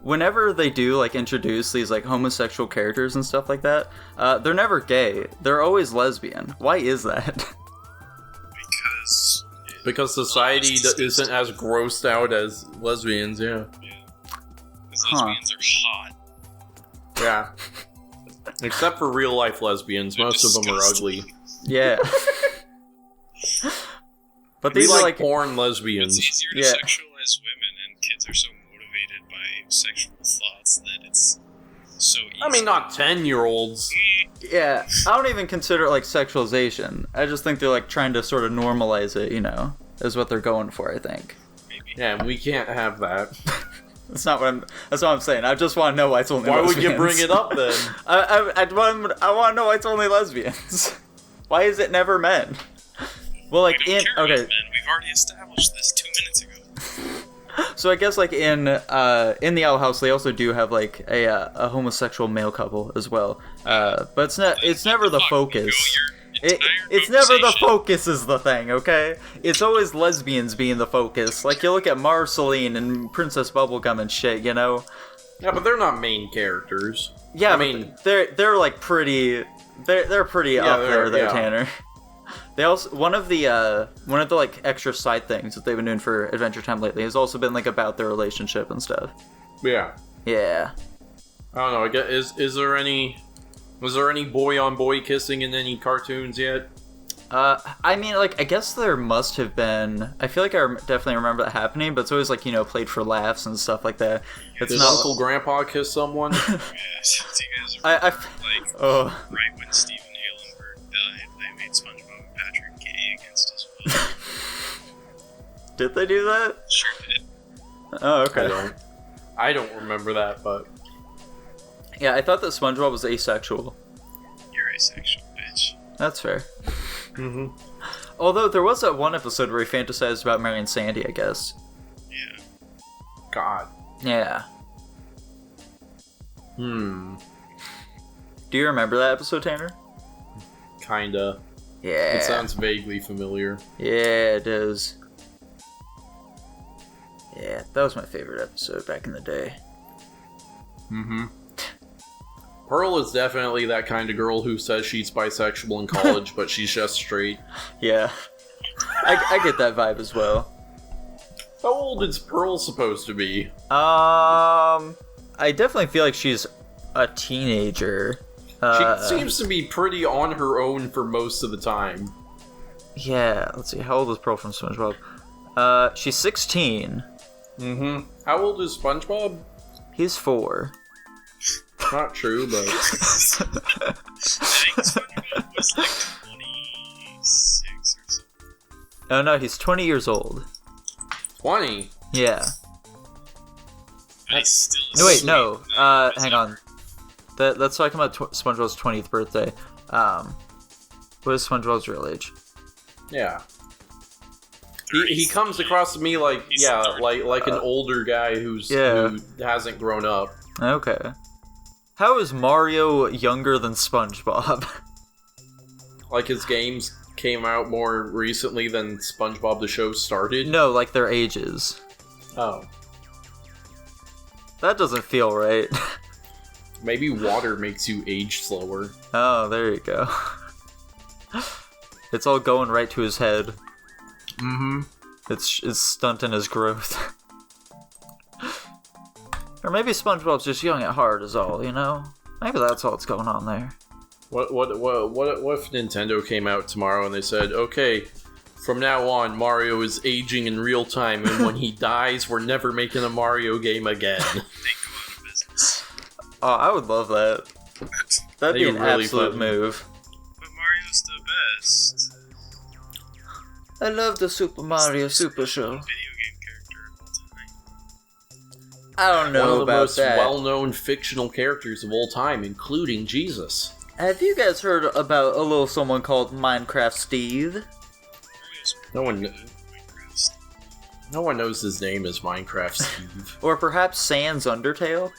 whenever they do like introduce these like homosexual characters and stuff like that, they're never gay. They're always lesbian. Why is that? Because society isn't as grossed out as lesbians, yeah. Because lesbians are hot. Yeah. Except for real life lesbians, most of them are ugly. Yeah. But We these are like like porn lesbians. It's easier to Yeah. sexualize women, and kids are so motivated by sexual thoughts that it's so easy. I mean, not 10-year-olds. yeah. I don't even consider it like sexualization. I just think they're like trying to sort of normalize it, you know, is what they're going for. I think. Maybe. Yeah, we can't have that. That's not what I'm saying. I just want to know why it's only Why lesbians. would you bring it up then? I want to know why it's only lesbians. Why is it never men? Well, like We don't care about okay, men. We've already established this 2 minutes ago. so I guess like in the Owl House they also do have like a homosexual male couple as well. But it's never the focus. It's never the focus is the thing, okay? It's always lesbians being the focus. Like you look at Marceline and Princess Bubblegum and shit, you know? Yeah, but they're not main characters. Yeah, I mean, they're like pretty. They're pretty Yeah, up there, yeah. Tanner. They also one of the like extra side things that they've been doing for Adventure Time lately has also been like about their relationship and stuff. yeah. Yeah. I don't know. I guess, was there any boy-on-boy kissing in any cartoons yet? I mean, like, I guess there must have been. I feel like I definitely remember that happening, but it's always like, you know, played for laughs and stuff like that. It's Did not. Uncle Grandpa kiss someone? Yes, you guys are I like oh. right when Stephen Hillenburg died, they made SpongeBob and Patrick gay against his will. Did they do that? Sure did. Oh, okay. I don't remember that, but Yeah, I thought that SpongeBob was asexual. You're asexual, bitch. That's fair. mm-hmm. Although there was that one episode where he fantasized about marrying Sandy, I guess. Yeah. God. Yeah. Hmm. Do you remember that episode, Tanner? Kinda. Yeah. It sounds vaguely familiar. Yeah, it is. Yeah, that was my favorite episode back in the day. Mm-hmm. Pearl is definitely that kind of girl who says she's bisexual in college, but she's just straight. Yeah. I get that vibe as well. How old is Pearl supposed to be? I definitely feel like she's a teenager. She seems to be pretty on her own for most of the time. Yeah, let's see. How old is Pearl from SpongeBob? She's 16. Mm-hmm. How old is SpongeBob? He's 4. Not true, but... I think SpongeBob was like 26 or something. Oh no, he's 20 years old. 20? Yeah. But he's still No, wait, sweet. no. Hang on. Let's talk about SpongeBob's 20th birthday. What is SpongeBob's real age? Yeah. He comes across to me like, yeah, like an older guy who hasn't grown up. Okay. How is Mario younger than SpongeBob? Like his games came out more recently than SpongeBob the show started? No, like their ages. Oh. That doesn't feel right. Maybe water makes you age slower. Oh, there you go. It's all going right to his head. Mm-hmm. It's stunting his growth. Or maybe SpongeBob's just young at heart is all, you know? Maybe that's all that's going on there. What if Nintendo came out tomorrow and they said, okay, from now on, Mario is aging in real time, and when he dies, we're never making a Mario game again. They go out of business. Oh, I would love that. That'd be an really absolute fun. move. But Mario's the best. I love the Super Mario Super Show. Video game character of all time. I don't know One of the about most that. well-known fictional characters of all time, including Jesus. Have you guys heard about a little someone called Minecraft Steve? Mario's No one Minecraft. No one knows his name is Minecraft Steve. Or perhaps Sans Undertale?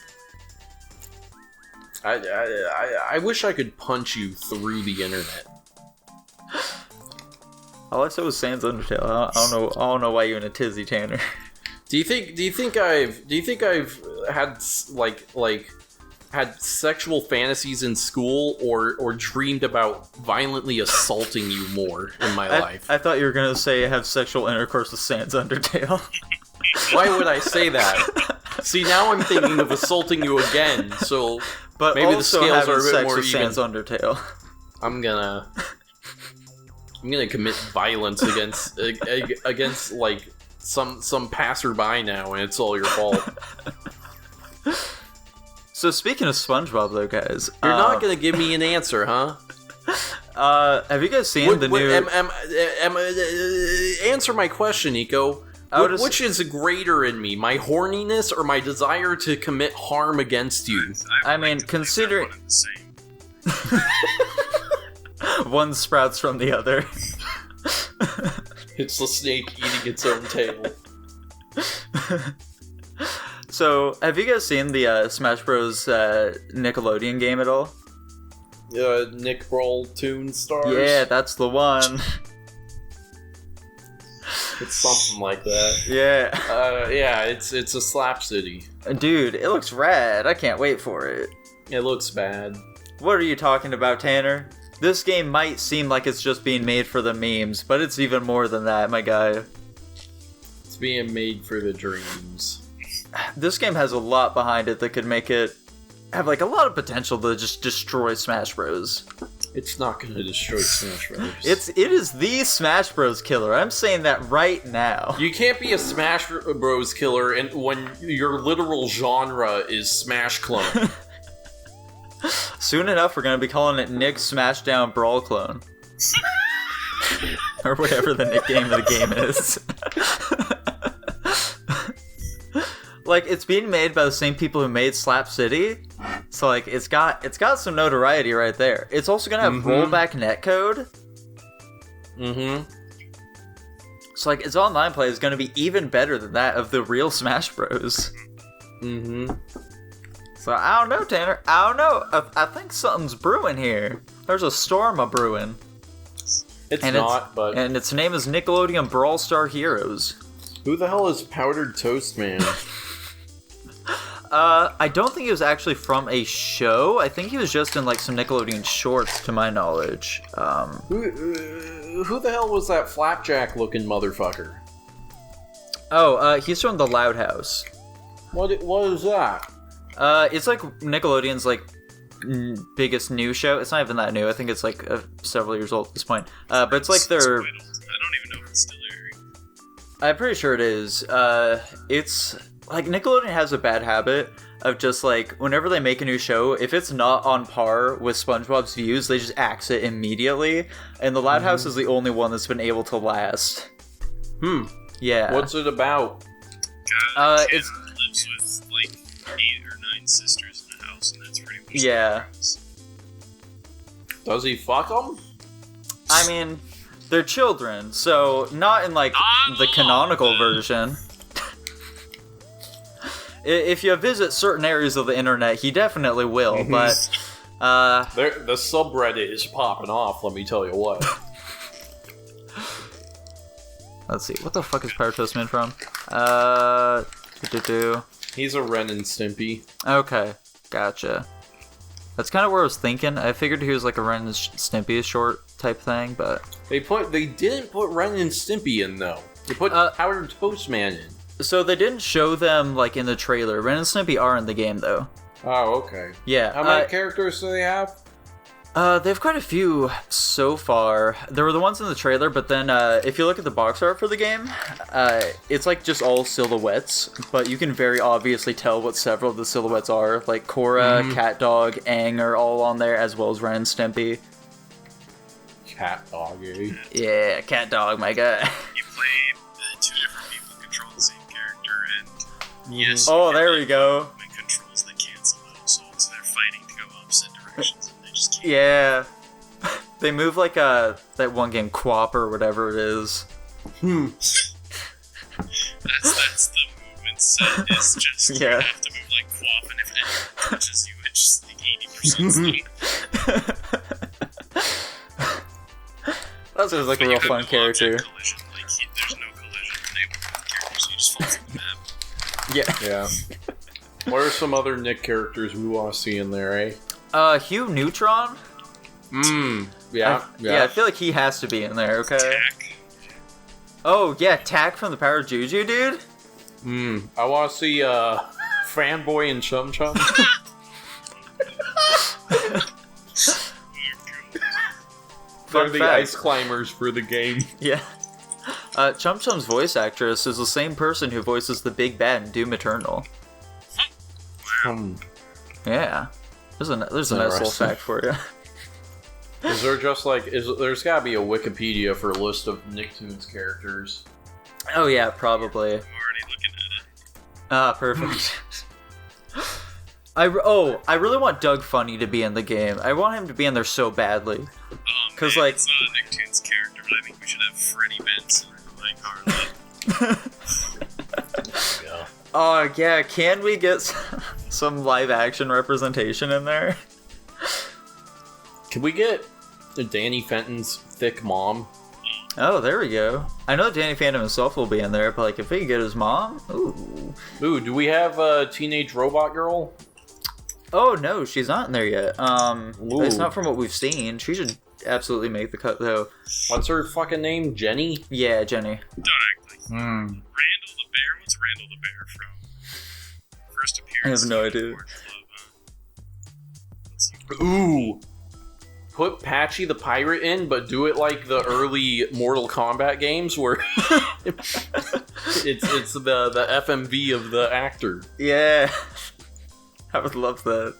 I wish I could punch you through the internet. All I said was Sans Undertale. I don't know why you're in a tizzy, Tanner. Do you think I've had had sexual fantasies in school or dreamed about violently assaulting you more in my life? I thought you were gonna say have sexual intercourse with Sans Undertale. Why would I say that? See, now I'm thinking of assaulting you again, so But maybe the also scales having are a bit sex more with even. Sans Undertale. I'm gonna commit violence against like some passerby now, and it's all your fault. So speaking of SpongeBob, though, guys, You're not gonna give me an answer, huh? have you guys seen the new? Answer my question, Nico. Which is greater in me, my horniness or my desire to commit harm against you? I mean, considering One and the same. one sprouts from the other. It's the snake eating its own tail. So, have you guys seen the Smash Bros. Nickelodeon game at all? Nick Brawl Toon Stars? Yeah, that's the one. It's something like that. Yeah. Yeah, it's a Slap City. Dude, it looks rad. I can't wait for it. It looks bad. What are you talking about, Tanner? This game might seem like it's just being made for the memes, but it's even more than that, my guy. It's being made for the dreams. This game has a lot behind it that could make it have like a lot of potential to just destroy Smash Bros. It's not gonna destroy Smash Bros. It is the Smash Bros. Killer. I'm saying that right now. You can't be a Smash Bros. Killer and when your literal genre is Smash Clone. Soon enough, we're gonna be calling it Nick Smackdown Brawl Clone. Or whatever the nickname of the game is. Like, it's being made by the same people who made Slap City. So, like, it's got some notoriety right there. It's also gonna have rollback netcode. Mm-hmm. So, like, its online play is gonna be even better than that of the real Smash Bros. Mm-hmm. So, I don't know, Tanner. I don't know. I think something's brewing here. There's a storm a-brewing. It's not, but... And its name is Nickelodeon Brawl Star Heroes. Who the hell is Powdered Toast Man? I don't think he was actually from a show. I think he was just in, like, some Nickelodeon shorts, to my knowledge. Who the hell was that flapjack-looking motherfucker? He's from The Loud House. What is that? It's, like, Nickelodeon's, like, biggest new show. It's not even that new. I think it's, like, several years old at this point. But it's, like, their... I don't even know if it's still airing. I'm pretty sure it is. It's like Nickelodeon has a bad habit of just like whenever they make a new show, if it's not on par with SpongeBob's views, they just axe it immediately. And the Loud House is the only one that's been able to last. Yeah. What's it about? It lives with like 8 or 9 sisters in a house, and that's pretty much Yeah. Does he fuck them? I mean, they're children, so not in like the canonical version. If you visit certain areas of the internet, he definitely will, but the subreddit is popping off, let me tell you what. Let's see, what the fuck is Power Toastman from? He's a Ren and Stimpy. Okay, gotcha. That's kind of where I was thinking. I figured he was like a Ren and Stimpy short type thing, but They didn't put Ren and Stimpy in though. They put Powdered Toast Man in. so they didn't show them like in the trailer. Ren and Stimpy are in the game though. Oh, okay. Yeah. How many characters do they have? They have quite a few so far. There were the ones in the trailer, but then if you look at the box art for the game, it's like just all silhouettes, but you can very obviously tell what several of the silhouettes are. Like Korra, Cat Dog, Aang are all on there, as well as Ren and Stimpy. Cat Dog, eh? Yeah, Cat Dog, my guy. You play 2 different people control the same character, and yes. Oh, there we go. And controls that cancel out, so they're fighting to go opposite directions, and they just can't. Yeah. They move like that one game, Quap or whatever it is. That's the movement set. Is just you Yeah. have to move like Quap, and if anyone touches you, it's just like 80% speed. That sounds like a real fun character. Collision. Like there's no collision enabled with characters, so you just fall off the map. Yeah. Yeah. What are some other Nick characters we want to see in there, eh? Hugh Neutron? Yeah. Yeah, I feel like he has to be in there, okay? Tack. Oh, yeah, Tack from the Power of Juju, dude? I want to see Fanboy and Chum Chum. They're the fact. ice climbers for the game. Yeah. Chum Chum's voice actress is the same person who voices the Big Bad in Doom Eternal. Yeah. There's a nice little fact for you. Is there just like there's gotta be a Wikipedia for a list of Nicktoons characters? Oh yeah, probably. I'm already looking at it. Ah, perfect. I really want Doug Funny to be in the game. I want him to be in there so badly. Cause like it's not a Nicktoons character, but I think we should have Freddie Benson like Harley. Yeah. oh yeah, can we get some live action representation in there? Can we get Danny Fenton's thick mom? Oh, there we go. I know Danny Phantom himself will be in there, but like if we could get his mom, ooh. Ooh, do we have a Teenage Robot Girl? Oh no, she's not in there yet. Ooh. It's not from what we've seen. She should absolutely make the cut though. What's her fucking name? Jenny? Yeah, Jenny. Don't act like Randall the Bear. What's Randall the Bear from? First appearance. I have no idea. Let's see. Ooh. Put Patchy the Pirate in, but do it like the early Mortal Kombat games where it's the FMV of the actor. Yeah. I would love that.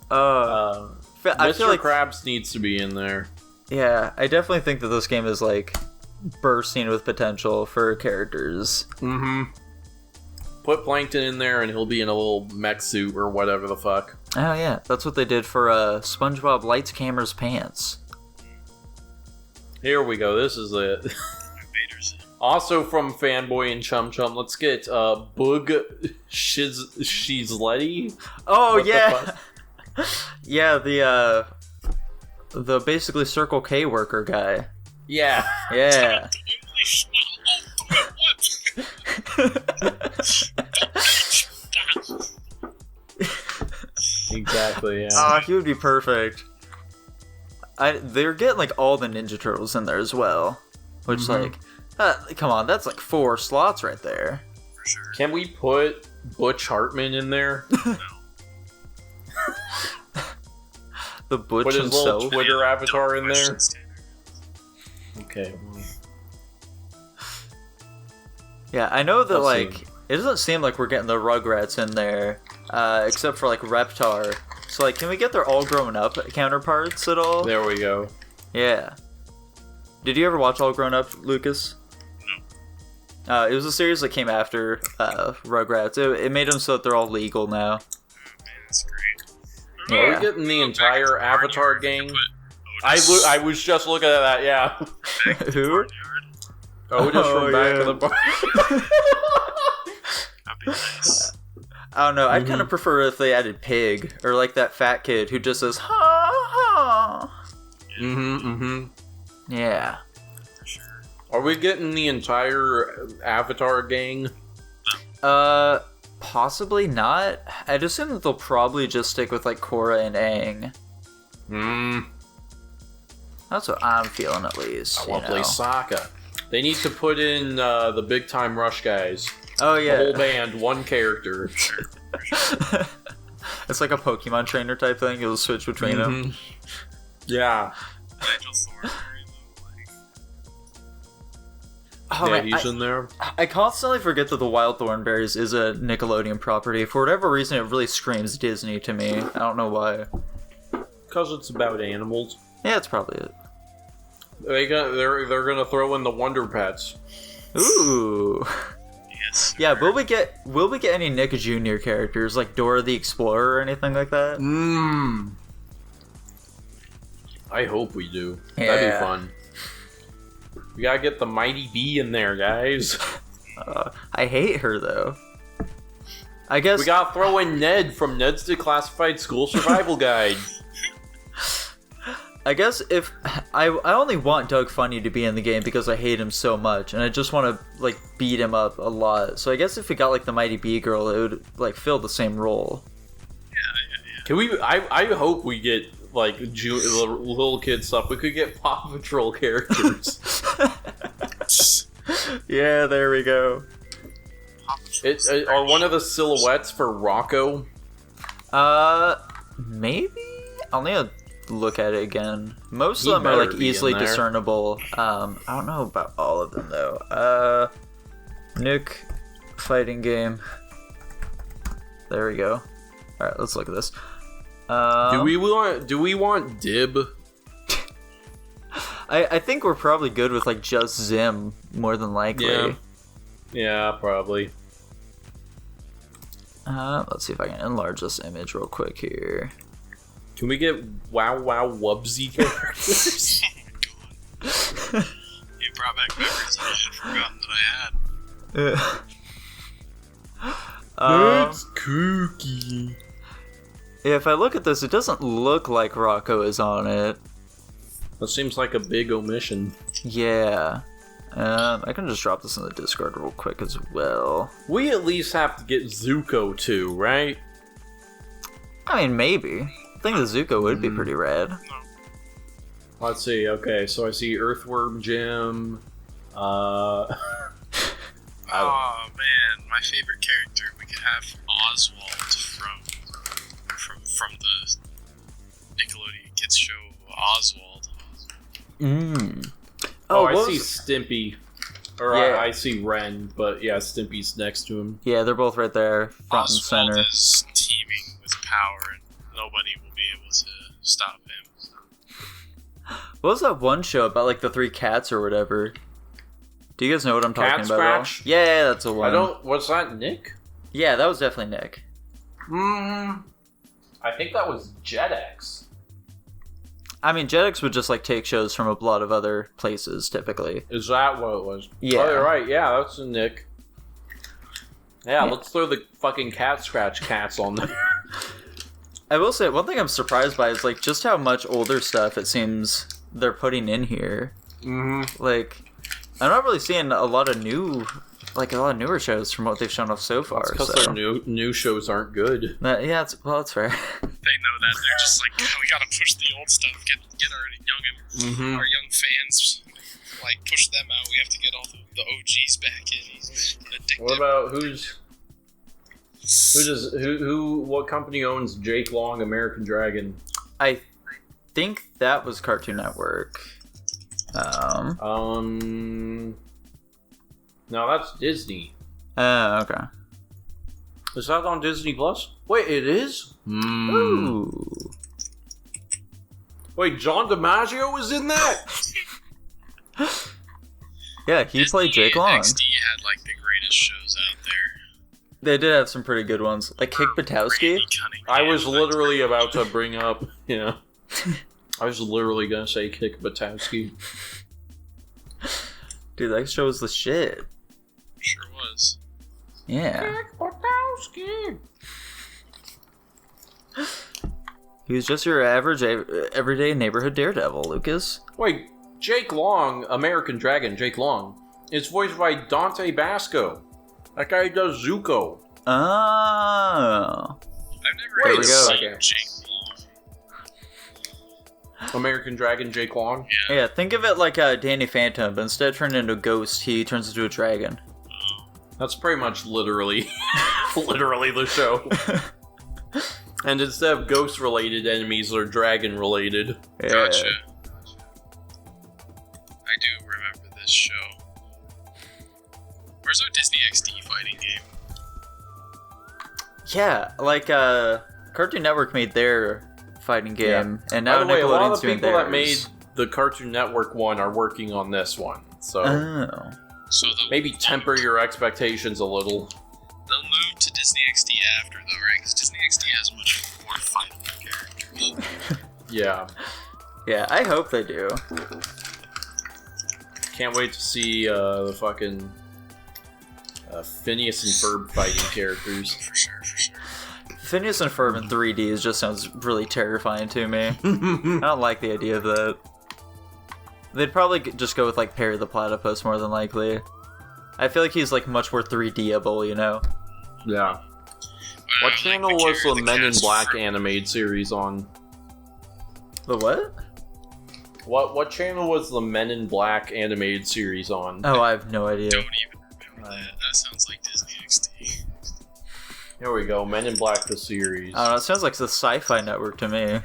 I Mr. feel like Krabs needs to be in there. yeah, I definitely think that this game is like bursting with potential for characters. Put Plankton in there and he'll be in a little mech suit or whatever the fuck. Oh yeah, that's what they did for SpongeBob Lights Cameras Pants. Here we go, this is it. Vader's in. Also from Fanboy and Chum Chum, let's get Boog Shizleti. Oh What the yeah. fuck? Yeah, the basically Circle K worker guy. Yeah. Yeah. English. Exactly, yeah. He would be perfect. They're getting like all the Ninja Turtles in there as well, which like, come on, that's like 4 slots right there. For sure. Can we put Butch Hartman in there? No. The Butch Put his little himself. Twitter avatar in there? Question standard. Okay. Yeah, I know that, Let's see. it doesn't seem like we're getting the Rugrats in there, except for, Reptar. So, can we get their all grown up counterparts at all? There we go. Yeah. Did you ever watch All Grown Up, Lucas? No. It was a series that came after Rugrats. It made them so that they're all legal now. Oh, man, that's great. Yeah. Are we getting the entire Avatar gang? I was just looking at that, yeah. Who? Otis from Back of the Bar. That'd be nice. I don't know. I'd kind of prefer if they added Pig, or that fat kid who just says, ha ha. Yeah. For sure. Are we getting the entire Avatar gang? Possibly not. I'd assume that they'll probably just stick with, Korra and Aang. That's what I'm feeling, at least. I want to play Sokka. They need to put in the Big Time Rush guys. Oh, yeah. The whole band, one character. It's like a Pokemon trainer type thing. You'll switch between them. Yeah. Nigel Thornberry, Oh, yeah, man, he's in there. I constantly forget that the Wild Thornberries is a Nickelodeon property. For whatever reason, it really screams Disney to me. I don't know why. Because it's about animals. Yeah, that's probably it. They're gonna throw in the Wonder Pets. Ooh. Yes. Yeah, will we get any Nick Jr. characters like Dora the Explorer or anything like that? I hope we do. Yeah. That'd be fun. We gotta get the Mighty Bee in there, guys. I hate her though. I guess We gotta throw in Ned from Ned's Declassified School Survival Guide. I guess if I only want Doug Funny to be in the game because I hate him so much, and I just want to beat him up a lot. So I guess if we got the Mighty Bee Girl, it would fill the same role. Yeah. Can we? I hope we get little kid stuff. We could get Paw Patrol characters. Yeah, there we go. Are one of the silhouettes for Rocco? Maybe I'll need to look at it again. Most He of them are better be easily in there. discernible. I don't know about all of them though. Nick fighting game. There we go. All right, let's look at this. Do we want Dib? I think we're probably good with just Zim more than likely. Yeah, probably. Let's see if I can enlarge this image real quick here. Can we get Wow Wow Wubsy characters? Oh my god. You brought back memories that I had forgotten that I had. That's kooky. If I look at this, it doesn't look like Rocco is on it. That seems like a big omission. Yeah. I can just drop this in the Discord real quick as well. We at least have to get Zuko too, right? I mean, maybe. I think the Zuko would be pretty rad. Let's see. Okay, so I see Earthworm Jim. Oh man, my favorite character. We could have Oswald from the Nickelodeon kids show. Oswald. Oh, I what see was- Stimpy. Or Yeah. I see Ren, but yeah, Stimpy's next to him. Yeah, they're both right there, front Oswald and center. is teeming with power, and nobody will be able to stop him. What was that one show about the three cats or whatever? Do you guys know what I'm talking Cat about? at all? Scratch? Yeah, that's the one. I don't. Was that Nick? Yeah, that was definitely Nick. I think that was JetX. I mean, Jetix would just take shows from a lot of other places typically. Is that what it was? Yeah. Oh, you're right. Yeah, that's a Nick. Yeah, let's throw the fucking Cat Scratch cats on there. I will say one thing I'm surprised by is just how much older stuff it seems they're putting in here. Mm-hmm. I'm not really seeing a lot of newer shows from what they've shown off so far. Because so. their new shows aren't good. That's fair. They know that they're just oh, we gotta push the old stuff, get our young fans, push them out. We have to get all the OGs back in. Addictive. What about what company owns Jake Long, American Dragon? I think that was Cartoon Network. No, that's Disney. Okay. Is that on Disney Plus? Wait, it is? Ooh. Wait, John DiMaggio was in that? Yeah, he Disney played Jake Long. XD had like the greatest shows out there. They did have some pretty good ones, like Kick Buttowski. Randy Cunningham, I was literally about to bring up, I was literally gonna say Kick Buttowski. Dude, that show was the shit. Sure was. Yeah. Kick Buttowski. He was just your average, everyday neighborhood daredevil, Lucas. Wait, Jake Long, American Dragon, Jake Long, is voiced by Dante Basco. That guy does Zuko. Oh. I've never There even we go. seen Jake Long. American Dragon, Jake Long. Yeah. Yeah, think of it like Danny Phantom, but instead of turning into a ghost, he turns into a dragon. That's pretty much literally, literally the show. And instead of ghost-related enemies, they're dragon-related. Yeah. Gotcha. I do remember this show. Where's our Disney XD fighting game? Yeah, like Cartoon Network made their fighting game, and now By the way, a lot of Nickelodeon's the doing people theirs. that made the Cartoon Network one are working on this one. So Oh. So maybe temper your expectations a little. they'll move to Disney XD after, though, right? Because Disney XD has much more fighting characters. Yeah. Yeah, I hope they do. Can't wait to see the fucking Phineas and Ferb fighting characters. For sure, for sure. Phineas and Ferb in 3D just sounds really terrifying to me. I don't like the idea of that. They'd probably just go with like Perry the Platypus more than likely. I feel like he's like much more 3D-able, you know? Yeah. What channel was the Men in Black animated series on? The what? What channel was the Men in Black animated series on? Oh, I have no idea. Don't even remember that. That sounds like Disney XD. Here we go, Men in Black the series. I don't know, it sounds like the Sci-Fi Network to me.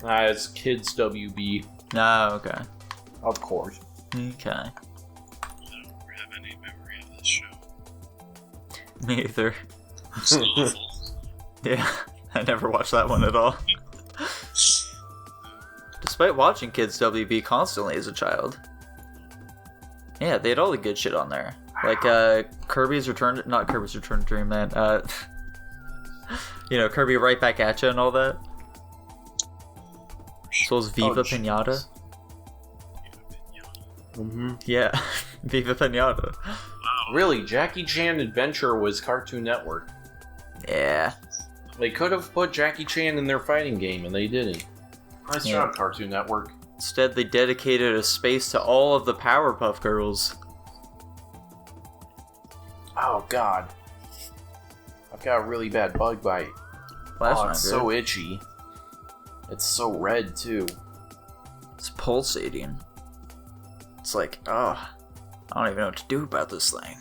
It's Kids WB, Ah, okay. of course. Okay. I don't have any memory of this show. Me either. It's awful. Yeah, I never watched that one at all. Despite watching Kids WB constantly as a child. Yeah, they had all the good shit on there. Like, Kirby's Return... Not Kirby's Return to Dreamland. Kirby Right Back At Ya and all that. So was Viva Pinata. Mm-hmm. Yeah, Viva Pinata. Wow. Really, Jackie Chan Adventure was Cartoon Network. Yeah. They could have put Jackie Chan in their fighting game, and they didn't. Nice job, Cartoon Network. Instead, they dedicated a space to all of the Powerpuff Girls. Oh, God. I've got a really bad bug bite. Well, that's Oh, not it's good. so itchy. It's so red, too. It's pulsating. It's like, I don't even know what to do about this thing.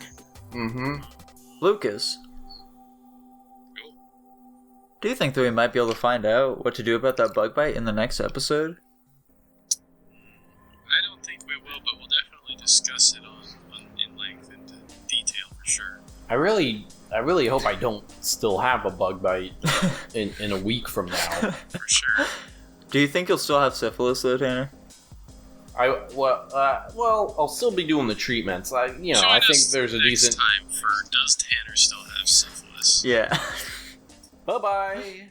Mm-hmm. Lucas, do you think that we might be able to find out what to do about that bug bite in the next episode? I don't think we will, but we'll definitely discuss it in length and detail for sure. I really hope I don't still have a bug bite in a week from now. For sure. Do you think you'll still have syphilis though, Tanner? Well, I'll still be doing the treatments. I think there's a next decent time for Does Tanner Still Have Syphilis? Yeah. Bye-bye.